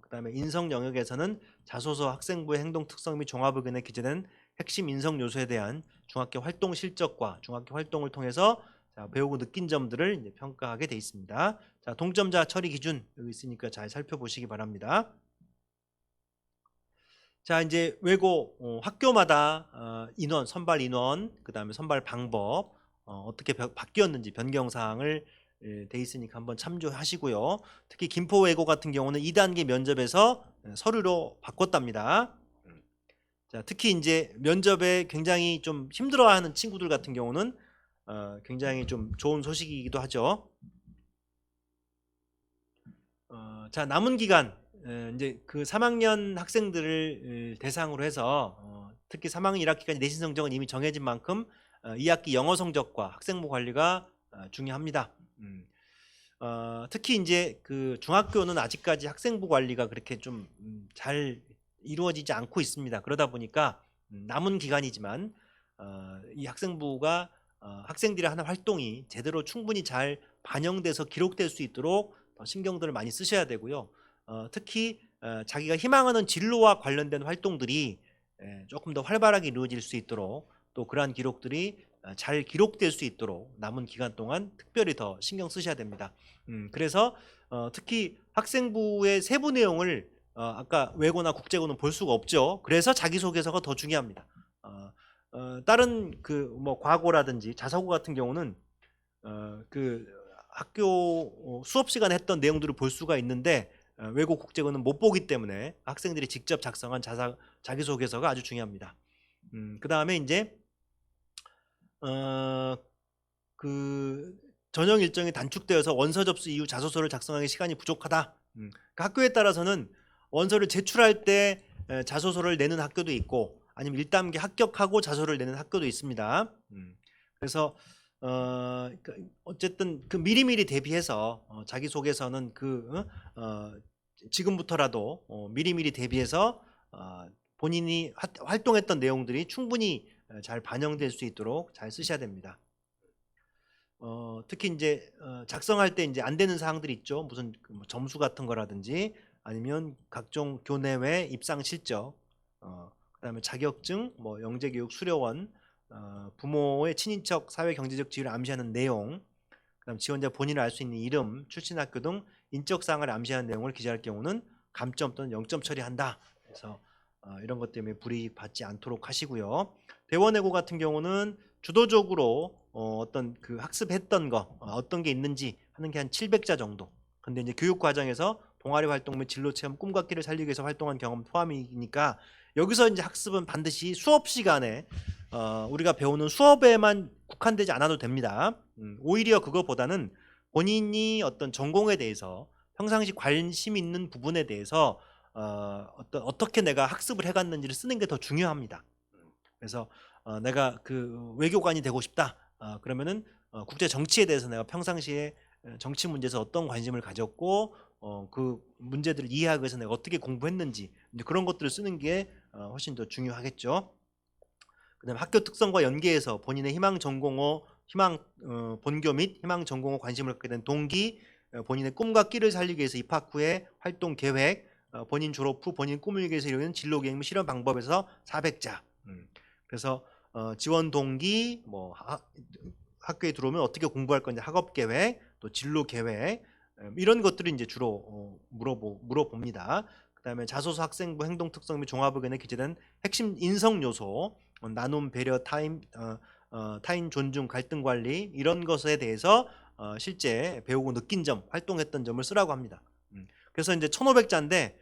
그 다음에 인성 영역에서는 자소서 학생부의 행동 특성 및 종합의견에 기재된 핵심 인성 요소에 대한 중학교 활동 실적과 중학교 활동을 통해서 배우고 느낀 점들을 이제 평가하게 돼 있습니다. 자, 동점자 처리 기준 여기 있으니까 잘 살펴보시기 바랍니다. 자, 이제 외고 학교마다 인원, 선발 인원, 그 다음에 선발 방법 어떻게 바뀌었는지 변경사항을 돼 있으니까 한번 참조하시고요. 특히 김포외고 같은 경우는 2단계 면접에서 서류로 바꿨답니다. 자, 특히 이제 면접에 굉장히 좀 힘들어하는 친구들 같은 경우는 굉장히 좀 좋은 소식이기도 하죠. 자, 남은 기간 이제 그 3학년 학생들을 대상으로 해서 특히 3학년 1학기까지 내신 성적은 이미 정해진 만큼 2학기 영어 성적과 학생부 관리가 중요합니다. 특히 이제 그 중학교는 아직까지 학생부 관리가 그렇게 좀 잘 이루어지지 않고 있습니다. 그러다 보니까 남은 기간이지만 이 학생부가 학생들의 하는 활동이 제대로 충분히 잘 반영돼서 기록될 수 있도록 신경들을 많이 쓰셔야 되고요. 특히 자기가 희망하는 진로와 관련된 활동들이 조금 더 활발하게 이루어질 수 있도록 또 그러한 기록들이 잘 기록될 수 있도록 남은 기간 동안 특별히 더 신경 쓰셔야 됩니다. 그래서 특히 학생부의 세부 내용을 아까 외고나 국제고는 볼 수가 없죠. 그래서 자기소개서가 더 중요합니다. 다른 그 뭐 과고라든지 자사고 같은 경우는 그 학교 수업 시간에 했던 내용들을 볼 수가 있는데 외고 국제고는 못 보기 때문에 학생들이 직접 작성한 자기소개서가 아주 중요합니다. 그 다음에 이제 그 전형 일정이 단축되어서 원서 접수 이후 자소서를 작성하기 시간이 부족하다. 그 학교에 따라서는 원서를 제출할 때 자소서를 내는 학교도 있고 아니면 1단계 합격하고 자소를 내는 학교도 있습니다. 그래서 어쨌든 그 미리미리 대비해서 자기소개서는 지금부터라도 미리미리 대비해서 본인이 활동했던 내용들이 충분히 잘 반영될 수 있도록 잘 쓰셔야 됩니다. 특히 이제 작성할 때 이제 안 되는 사항들이 있죠. 무슨 점수 같은 거라든지 아니면 각종 교내외 입상 실적, 그다음에 자격증, 뭐 영재교육 수료원, 부모의 친인척 사회 경제적 지위를 암시하는 내용, 그다음 지원자 본인을 알 수 있는 이름, 출신 학교 등 인적 사항을 암시하는 내용을 기재할 경우는 감점 또는 0점 처리한다. 그래서 이런 것 때문에 불이익 받지 않도록 하시고요. 대원외고 같은 경우는 주도적으로 어떤 그 학습했던 거 어떤 게 있는지 하는 게 한 700자 정도. 근데 이제 교육 과정에서 동아리 활동 및 진로 체험, 꿈과 끼를 살리기 위해서 활동한 경험 포함이니까 여기서 이제 학습은 반드시 수업 시간에 우리가 배우는 수업에만 국한되지 않아도 됩니다. 오히려 그거보다는 본인이 어떤 전공에 대해서 평상시 관심 있는 부분에 대해서 어떻게 내가 학습을 해갔는지를 쓰는 게 더 중요합니다. 그래서 내가 그 외교관이 되고 싶다. 그러면은 국제 정치에 대해서 내가 평상시에 정치 문제에서 어떤 관심을 가졌고 그 문제들을 이해하기 위해서 내가 어떻게 공부했는지 이제 그런 것들을 쓰는 게 훨씬 더 중요하겠죠. 그다음에 학교 특성과 연계해서 본인의 희망 전공어, 희망 본교 및 희망 전공어 관심을 갖게 된 동기, 본인의 꿈과 끼를 살리기 위해서 입학 후에 활동 계획, 본인 졸업 후 본인 꿈을 이루기 위해서 이루는 진로 계획 및 실현 방법에서 400자. 그래서 지원 동기, 뭐 학교에 들어오면 어떻게 공부할 건지 학업 계획, 또 진로 계획 이런 것들을 이제 주로 물어봅니다. 그다음에 자소서 학생부 행동 특성 및 종합 의견에 기재된 핵심 인성 요소, 나눔, 배려, 타인 존중, 갈등 관리 이런 것에 대해서 실제 배우고 느낀 점, 활동했던 점을 쓰라고 합니다. 그래서 이제 1500자인데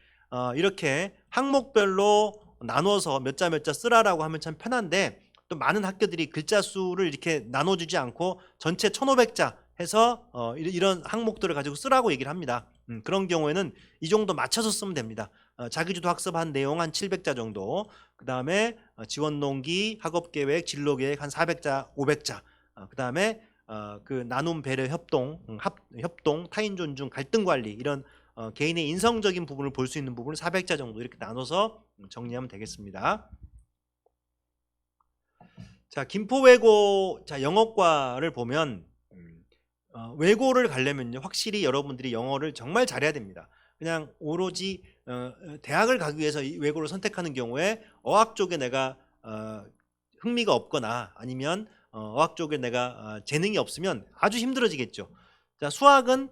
이렇게 항목별로 나눠서 몇 자 몇 자 쓰라라고 하면 참 편한데 또 많은 학교들이 글자 수를 이렇게 나눠주지 않고 전체 1500자 해서 이런 항목들을 가지고 쓰라고 얘기를 합니다. 그런 경우에는 이 정도 맞춰서 쓰면 됩니다. 자기주도 학습한 내용 한 700자 정도, 그 다음에 지원 동기, 학업 계획, 진로 계획 한 400자, 500자, 그 다음에 그 나눔, 배려, 협동, 타인 존중, 갈등 관리 이런 개인의 인성적인 부분을 볼 수 있는 부분을 400자 정도 이렇게 나눠서 정리하면 되겠습니다. 자, 김포외고 영어과를 보면 외고를 가려면요 확실히 여러분들이 영어를 정말 잘해야 됩니다. 그냥 오로지 대학을 가기 위해서 이 외고를 선택하는 경우에 어학 쪽에 내가 흥미가 없거나 아니면 어학 쪽에 내가 재능이 없으면 아주 힘들어지겠죠. 자, 수학은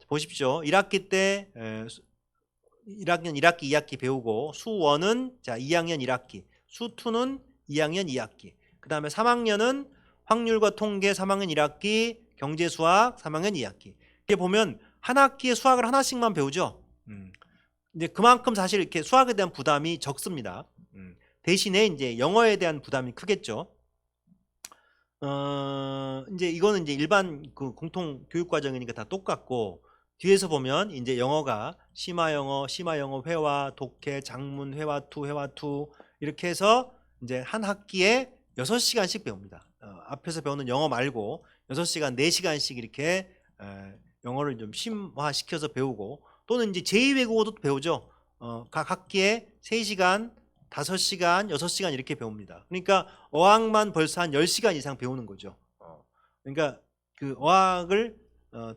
보십시오. 1학기 때 1학년 1학기 2학기 배우고 수1은 자 2학년 1학기, 수2는 2학년 2학기, 그 다음에 3학년은 확률과 통계 3학년 1학기, 경제수학 3학년 2학기. 이렇게 보면 한 학기에 수학을 하나씩만 배우죠. 이제 그만큼 사실 이렇게 수학에 대한 부담이 적습니다. 대신에 이제 영어에 대한 부담이 크겠죠. 이제 이거는 이제 일반 그 공통 교육 과정이니까 다 똑같고 뒤에서 보면 이제 영어가 심화영어, 회화, 독해, 작문, 회화2, 회화2 이렇게 해서 이제 한 학기에 6시간씩 배웁니다. 앞에서 배우는 영어 말고 6시간, 4시간씩 이렇게 영어를 좀 심화시켜서 배우고 또는 이제 제2외국어도 배우죠. 각 학기에 3시간, 5시간, 6시간 이렇게 배웁니다. 그러니까 어학만 벌써 한 10시간 이상 배우는 거죠. 그러니까 그 어학을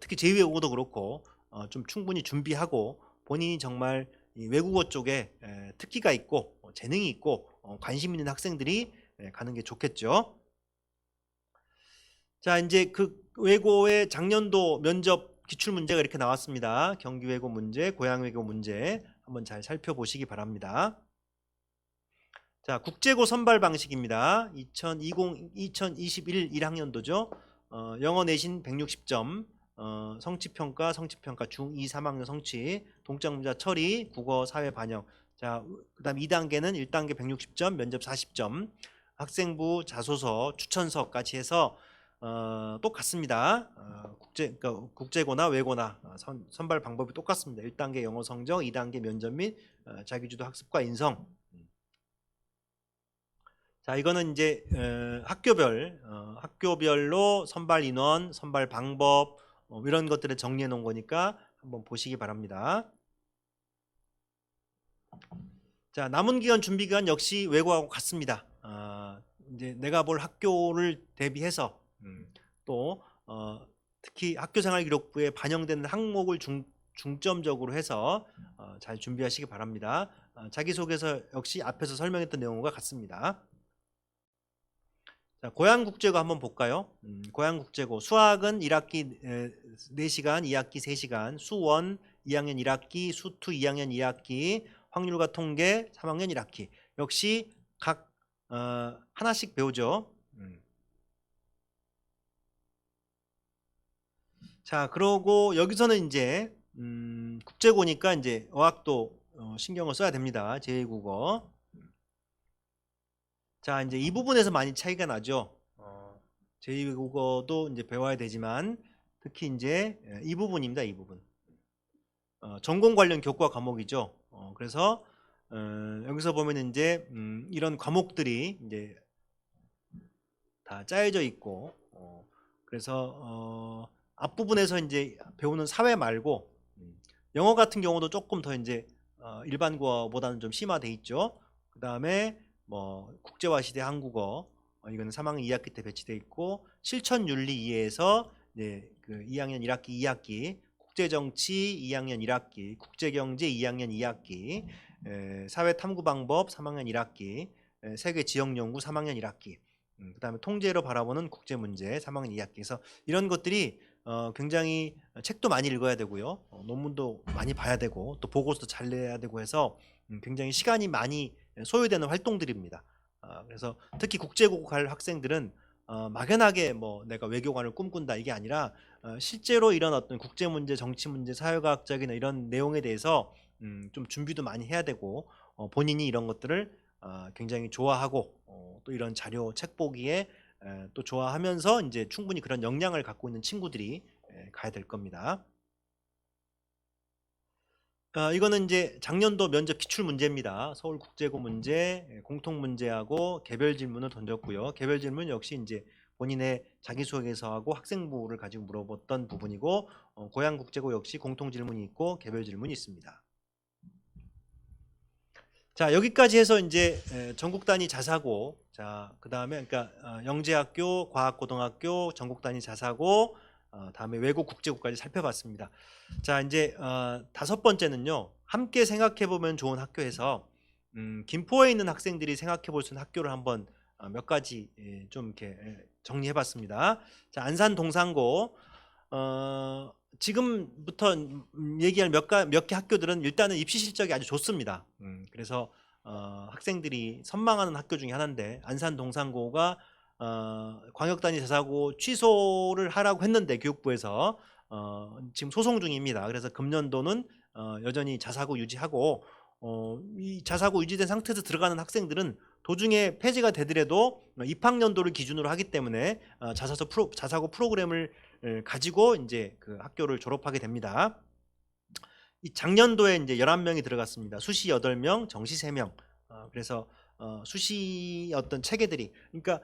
특히 제2외국어도 그렇고 좀 충분히 준비하고 본인이 정말 이 외국어 쪽에 특기가 있고 재능이 있고 관심 있는 학생들이 가는 게 좋겠죠. 자, 이제 그 외고의 작년도 면접 기출 문제가 이렇게 나왔습니다. 경기 외고 문제, 고향 외고 문제 한번 잘 살펴보시기 바랍니다. 자, 국제고 선발 방식입니다. 2021 1학년도죠. 영어 내신 160점, 성취평가 중2, 3학년 성취, 동작문자 처리, 국어, 사회 반영. 자, 그 다음 2단계는 1단계 160점, 면접 40점, 학생부, 자소서, 추천서까지 해서 똑같습니다. 그러니까 국제고나 외고나 선발 방법이 똑같습니다. 1단계 영어 성적, 2단계 면접 및 자기주도 학습과 인성. 자, 이거는 이제 학교별로 선발 인원, 선발 방법 이런 것들을 정리해 놓은 거니까 한번 보시기 바랍니다. 자, 남은 기간 준비 기간 역시 외고하고 같습니다. 이제 내가 볼 학교를 대비해서 또 특히 학교생활 기록부에 반영되는 항목을 중점적으로 해서 잘 준비하시기 바랍니다. 자기소개서 역시 앞에서 설명했던 내용과 같습니다. 자, 고향국제고 한번 볼까요? 고향국제고 수학은 1학기 4시간, 2학기 3시간, 수1 2학년 1학기, 수2 2학년 2학기, 확률과 통계 3학년 1학기. 역시 각 하나씩 배우죠. 자, 그러고 여기서는 이제 국제고니까 이제 어학도 신경을 써야 됩니다. 제2국어. 자, 이제 이 부분에서 많이 차이가 나죠. 제2국어도 이제 배워야 되지만 특히 이제 이 부분입니다. 이 부분. 전공 관련 교과 과목이죠. 그래서 여기서 보면 이제 이런 과목들이 이제 다 짜여져 있고, 그래서 앞부분에서 이제 배우는 사회 말고 영어 같은 경우도 조금 더 이제 일반고보다는 좀 심화돼 있죠. 그 다음에 뭐 국제화 시대 한국어, 이거는 3학년 2학기 때 배치돼 있고, 실천 윤리 2에서 이제 그 2학년 1학기 2학기, 국제정치 2학년 1학기, 국제경제 2학년 2학기, 사회탐구방법 3학년 1학기, 세계 지역연구 3학년 1학기, 그 다음에 통제로 바라보는 국제문제 3학년 2학기에서 이런 것들이 굉장히 책도 많이 읽어야 되고요, 논문도 많이 봐야 되고, 또 보고서도 잘 내야 되고 해서 굉장히 시간이 많이 소요되는 활동들입니다. 그래서 특히 국제국 갈 학생들은 막연하게 뭐 내가 외교관을 꿈꾼다 이게 아니라 실제로 이런 어떤 국제문제, 정치문제, 사회과학적인 이런 내용에 대해서 좀 준비도 많이 해야 되고, 본인이 이런 것들을 굉장히 좋아하고, 또 이런 자료 책 보기에 또 좋아하면서 이제 충분히 그런 역량을 갖고 있는 친구들이 가야 될 겁니다. 이거는 이제 작년도 면접 기출 문제입니다. 서울국제고 문제, 공통 문제하고 개별 질문을 던졌고요. 개별 질문 역시 이제 본인의 자기소개서하고 학생부를 가지고 물어봤던 부분이고, 고양국제고 역시 공통 질문이 있고 개별 질문이 있습니다. 자, 여기까지 해서 이제 전국 단위 자사고, 자, 그 다음에 그러니까 영재학교, 과학고등학교, 전국 단위 자사고, 다음에 외국 국제고까지 살펴봤습니다. 자, 이제 5번째는요, 함께 생각해 보면 좋은 학교에서 김포에 있는 학생들이 생각해 볼 수 있는 학교를 한번 몇 가지 좀 이렇게 정리해 봤습니다. 자, 안산 동산고, 지금부터 얘기할 몇 개 학교들은 일단은 입시 실적이 아주 좋습니다. 그래서 학생들이 선망하는 학교 중에 하나인데, 안산 동산고가 광역단위 자사고 취소를 하라고 했는데 교육부에서 지금 소송 중입니다. 그래서 금년도는 여전히 자사고 유지하고, 이 자사고 유지된 상태에서 들어가는 학생들은 도중에 폐지가 되더라도 입학년도를 기준으로 하기 때문에 자사고 프로그램을 가지고 이제 그 학교를 졸업하게 됩니다. 이 작년도에 이제 11명이 들어갔습니다. 수시 8명, 정시 3명. 그래서 수시 어떤 체계들이, 그러니까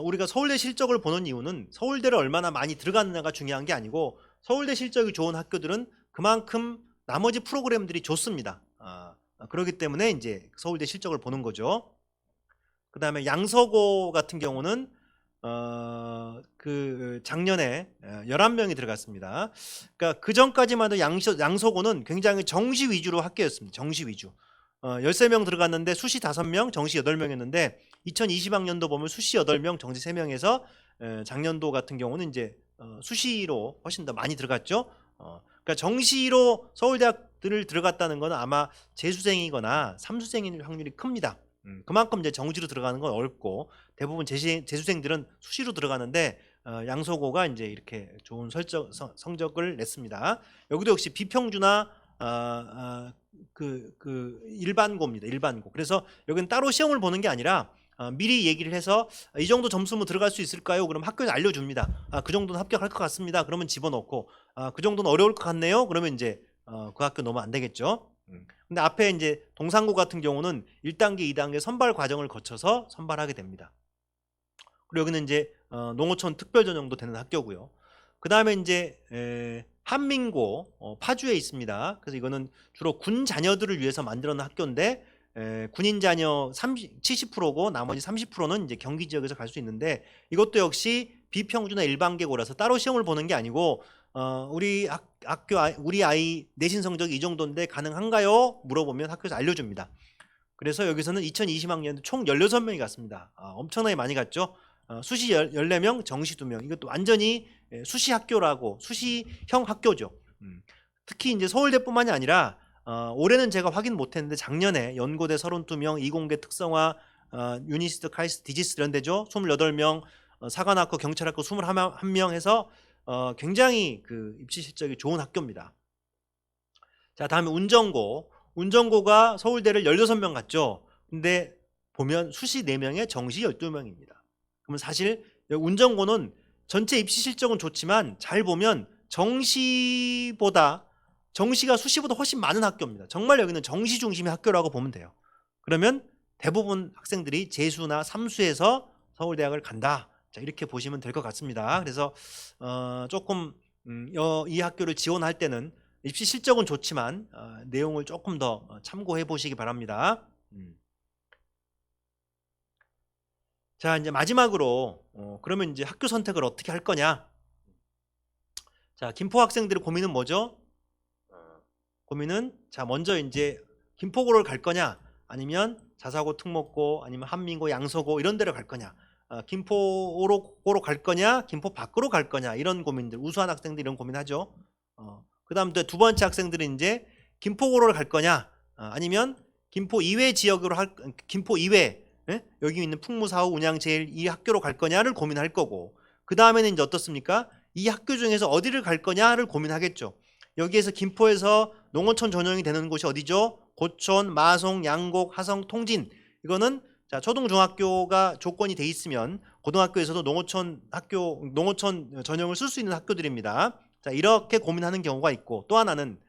우리가 서울대 실적을 보는 이유는 서울대를 얼마나 많이 들어갔느냐가 중요한 게 아니고, 서울대 실적이 좋은 학교들은 그만큼 나머지 프로그램들이 좋습니다. 그렇기 때문에 이제 서울대 실적을 보는 거죠. 그 다음에 양서고 같은 경우는 그 작년에 11명이 들어갔습니다. 그러니까 그 전까지만 해도 양서고는 굉장히 정시 위주로 학교였습니다. 정시 위주. 13명 들어갔는데 수시 5명, 정시 8명이었는데 2020학년도 보면 수시 8명, 정시 3명에서 작년도 같은 경우는 이제 수시로 훨씬 더 많이 들어갔죠. 그러니까 정시로 서울대학들을 들어갔다는 건 아마 재수생이거나 삼수생일 확률이 큽니다. 그만큼 이제 정시로 들어가는 건 어렵고, 대부분 재수생들은 수시로 들어가는데 양서고가 이제 이렇게 좋은 성적을 냈습니다. 여기도 역시 비평준화 그 일반고입니다. 일반고. 그래서 여기는 따로 시험을 보는 게 아니라 미리 얘기를 해서 이 정도 점수면 들어갈 수 있을까요? 그럼 학교에 알려줍니다. 그 정도는 합격할 것 같습니다. 그러면 집어넣고, 그 정도는 어려울 것 같네요. 그러면 이제 그 학교 넣으면 안 되겠죠. 근데 앞에 이제 동산고 같은 경우는 1단계, 2단계 선발 과정을 거쳐서 선발하게 됩니다. 그리고 여기는 이제 농어촌 특별 전형도 되는 학교고요. 그 다음에 이제 한민고 파주에 있습니다. 그래서 이거는 주로 군 자녀들을 위해서 만들어 놓은 학교인데, 군인 자녀 70%고 나머지 30%는 이제 경기 지역에서 갈 수 있는데, 이것도 역시 비평준화 일반계고라서 따로 시험을 보는 게 아니고, 우리 학교 우리 아이 내신 성적이 이 정도인데 가능한가요? 물어보면 학교에서 알려줍니다. 그래서 여기서는 2020학년도 총 16명이 갔습니다. 엄청나게 많이 갔죠. 수시 14명, 정시 2명. 이것도 완전히 수시 학교라고, 수시형 학교죠. 특히 이제 서울대뿐만이 아니라 올해는 제가 확인 못했는데 작년에 연고대 32명, 이공계 특성화, 유니스트, 카이스트, 디지스 이런 데죠. 28명, 사관학과, 경찰학과 21명 해서 굉장히 그 입시 실적이 좋은 학교입니다. 자, 다음에 운전고. 운전고가 서울대를 16명 갔죠. 근데 보면 수시 4명에 정시 12명입니다. 그러면 사실 운전고는 전체 입시 실적은 좋지만 잘 보면 정시가 수시보다 훨씬 많은 학교입니다. 정말 여기는 정시 중심의 학교라고 보면 돼요. 그러면 대부분 학생들이 재수나 삼수에서 서울대학을 간다. 자, 이렇게 보시면 될 것 같습니다. 그래서 조금 이 학교를 지원할 때는 입시 실적은 좋지만 내용을 조금 더 참고해 보시기 바랍니다. 자, 이제 마지막으로 그러면 이제 학교 선택을 어떻게 할 거냐? 자, 김포 학생들의 고민은 뭐죠? 고민은 자, 먼저 이제 김포고를 갈 거냐? 아니면 자사고, 특목고, 아니면 한민고, 양서고 이런 데를 갈 거냐? 김포고로 갈 거냐? 김포 밖으로 갈 거냐? 이런 고민들, 우수한 학생들 이런 고민하죠. 그다음 두 번째 학생들은 이제 김포고를 갈 거냐? 아니면 김포 이외 지역으로 김포 이외 여기 있는 풍무사후, 운양제일 이 학교로 갈 거냐를 고민할 거고, 그 다음에는 이제 어떻습니까? 이 학교 중에서 어디를 갈 거냐를 고민하겠죠. 여기에서 김포에서 농어촌 전형이 되는 곳이 어디죠? 고촌, 마송, 양곡, 하성, 통진. 이거는 자, 초등 중학교가 조건이 돼 있으면 고등학교에서도 농어촌 전형을 쓸 수 있는 학교들입니다. 자, 이렇게 고민하는 경우가 있고, 또 하나는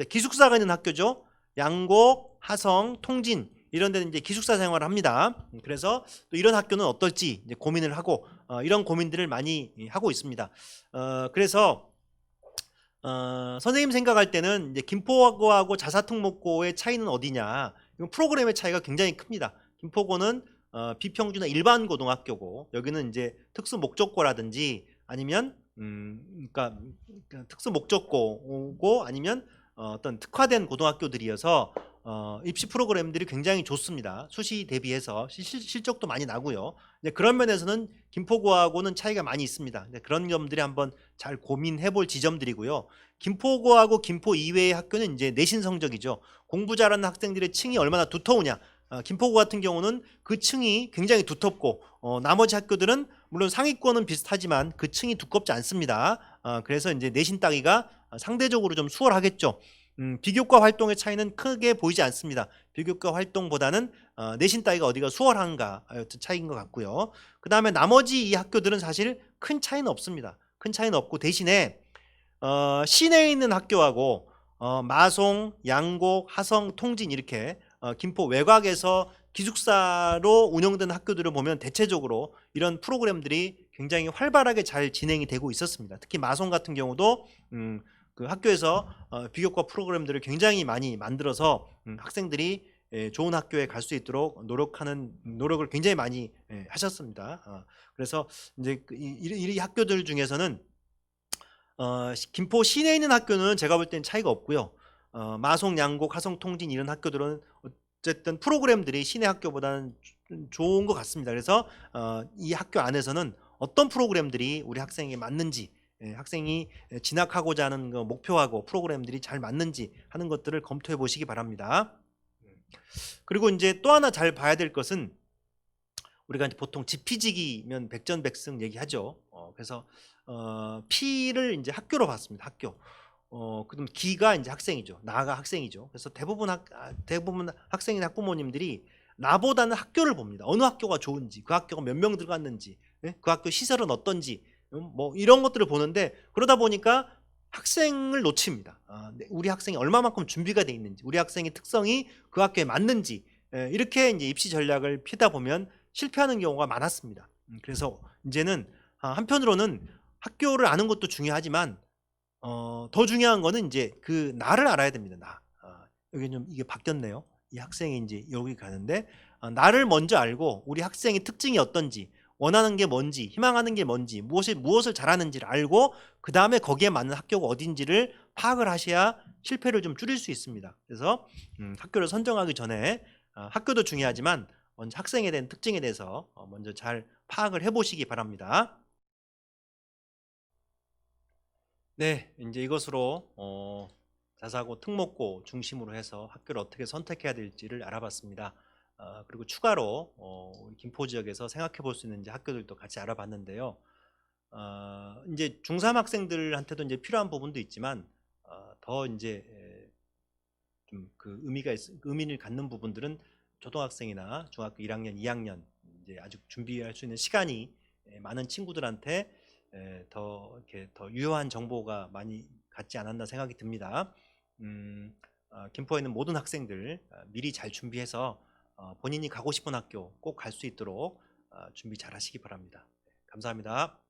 기숙사가 있는 학교죠. 양곡, 하성, 통진 이런 데는 이제 기숙사 생활을 합니다. 그래서 또 이런 학교는 어떨지 이제 고민을 하고 이런 고민들을 많이 하고 있습니다. 그래서 선생님 생각할 때는 이제 김포고하고 자사특목고의 차이는 어디냐? 이건 프로그램의 차이가 굉장히 큽니다. 김포고는 비평준화 일반 고등학교고, 여기는 이제 특수 목적고라든지 아니면 그러니까 특수 목적고고 아니면 어떤 특화된 고등학교들이어서 입시 프로그램들이 굉장히 좋습니다. 수시 대비해서 실적도 많이 나고요. 그런 면에서는 김포고하고는 차이가 많이 있습니다. 그런 점들이 한번 잘 고민해 볼 지점들이고요. 김포고하고 김포 이외의 학교는 이제 내신 성적이죠. 공부 잘하는 학생들의 층이 얼마나 두터우냐. 김포고 같은 경우는 그 층이 굉장히 두텁고 나머지 학교들은 물론 상위권은 비슷하지만 그 층이 두껍지 않습니다. 그래서 이제 내신 따기가 상대적으로 좀 수월하겠죠. 비교과 활동의 차이는 크게 보이지 않습니다. 비교과 활동보다는 내신 따위가 어디가 수월한가 여튼 차이인 것 같고요. 그 다음에 나머지 이 학교들은 사실 큰 차이는 없습니다. 큰 차이는 없고, 대신에 시내에 있는 학교하고 마송, 양곡, 하성, 통진 이렇게 김포 외곽에서 기숙사로 운영되는 학교들을 보면 대체적으로 이런 프로그램들이 굉장히 활발하게 잘 진행이 되고 있었습니다. 특히 마송 같은 경우도 그 학교에서 비교과 프로그램들을 굉장히 많이 만들어서 학생들이 좋은 학교에 갈 수 있도록 노력을 굉장히 많이 하셨습니다. 그래서 이제 이 학교들 중에서는 김포 시내에 있는 학교는 제가 볼 때는 차이가 없고요. 마송, 양곡, 하성, 통진 이런 학교들은 어쨌든 프로그램들이 시내 학교보다는 좋은 것 같습니다. 그래서 이 학교 안에서는 어떤 프로그램들이 우리 학생에게 맞는지, 학생이 진학하고자 하는 그 목표하고 프로그램들이 잘 맞는지 하는 것들을 검토해 보시기 바랍니다. 그리고 이제 또 하나 잘 봐야 될 것은, 우리가 이제 보통 지피지기면 백전백승 얘기하죠. 그래서 피를 이제 학교로 봤습니다. 학교. 그럼 기가 이제 학생이죠. 나가 학생이죠. 그래서 대부분 학생이나 학부모님들이 나보다는 학교를 봅니다. 어느 학교가 좋은지, 그 학교가 몇 명 들어갔는지, 그 학교 시설은 어떤지, 뭐 이런 것들을 보는데, 그러다 보니까 학생을 놓칩니다. 우리 학생이 얼마만큼 준비가 돼 있는지, 우리 학생의 특성이 그 학교에 맞는지, 이렇게 이제 입시 전략을 피다 보면 실패하는 경우가 많았습니다. 그래서 이제는 한편으로는 학교를 아는 것도 중요하지만 더 중요한 거는 이제 그 나를 알아야 됩니다. 여기 좀 이게 바뀌었네요. 이 학생이 이제 여기 가는데 나를 먼저 알고 우리 학생의 특징이 어떤지, 원하는 게 뭔지, 희망하는 게 뭔지, 무엇을 잘하는지를 알고 그 다음에 거기에 맞는 학교가 어딘지를 파악을 하셔야 실패를 좀 줄일 수 있습니다. 그래서 학교를 선정하기 전에 학교도 중요하지만 먼저 학생에 대한 특징에 대해서 먼저 잘 파악을 해보시기 바랍니다. 네, 이제 이것으로 자사고, 특목고 중심으로 해서 학교를 어떻게 선택해야 될지를 알아봤습니다. 그리고 추가로 우리 김포 지역에서 생각해 볼 수 있는 이제 학교들도 같이 알아봤는데요. 이제 중3 학생들한테도 이제 필요한 부분도 있지만 더 이제 좀 그 의미를 갖는 부분들은 초등학생이나 중학교 1학년, 2학년 이제 아직 준비할 수 있는 시간이 많은 친구들한테 더 이렇게 더 유효한 정보가 많이 갖지 않았나 생각이 듭니다. 김포에 있는 모든 학생들 미리 잘 준비해서 본인이 가고 싶은 학교 꼭 갈 수 있도록 준비 잘 하시기 바랍니다. 감사합니다.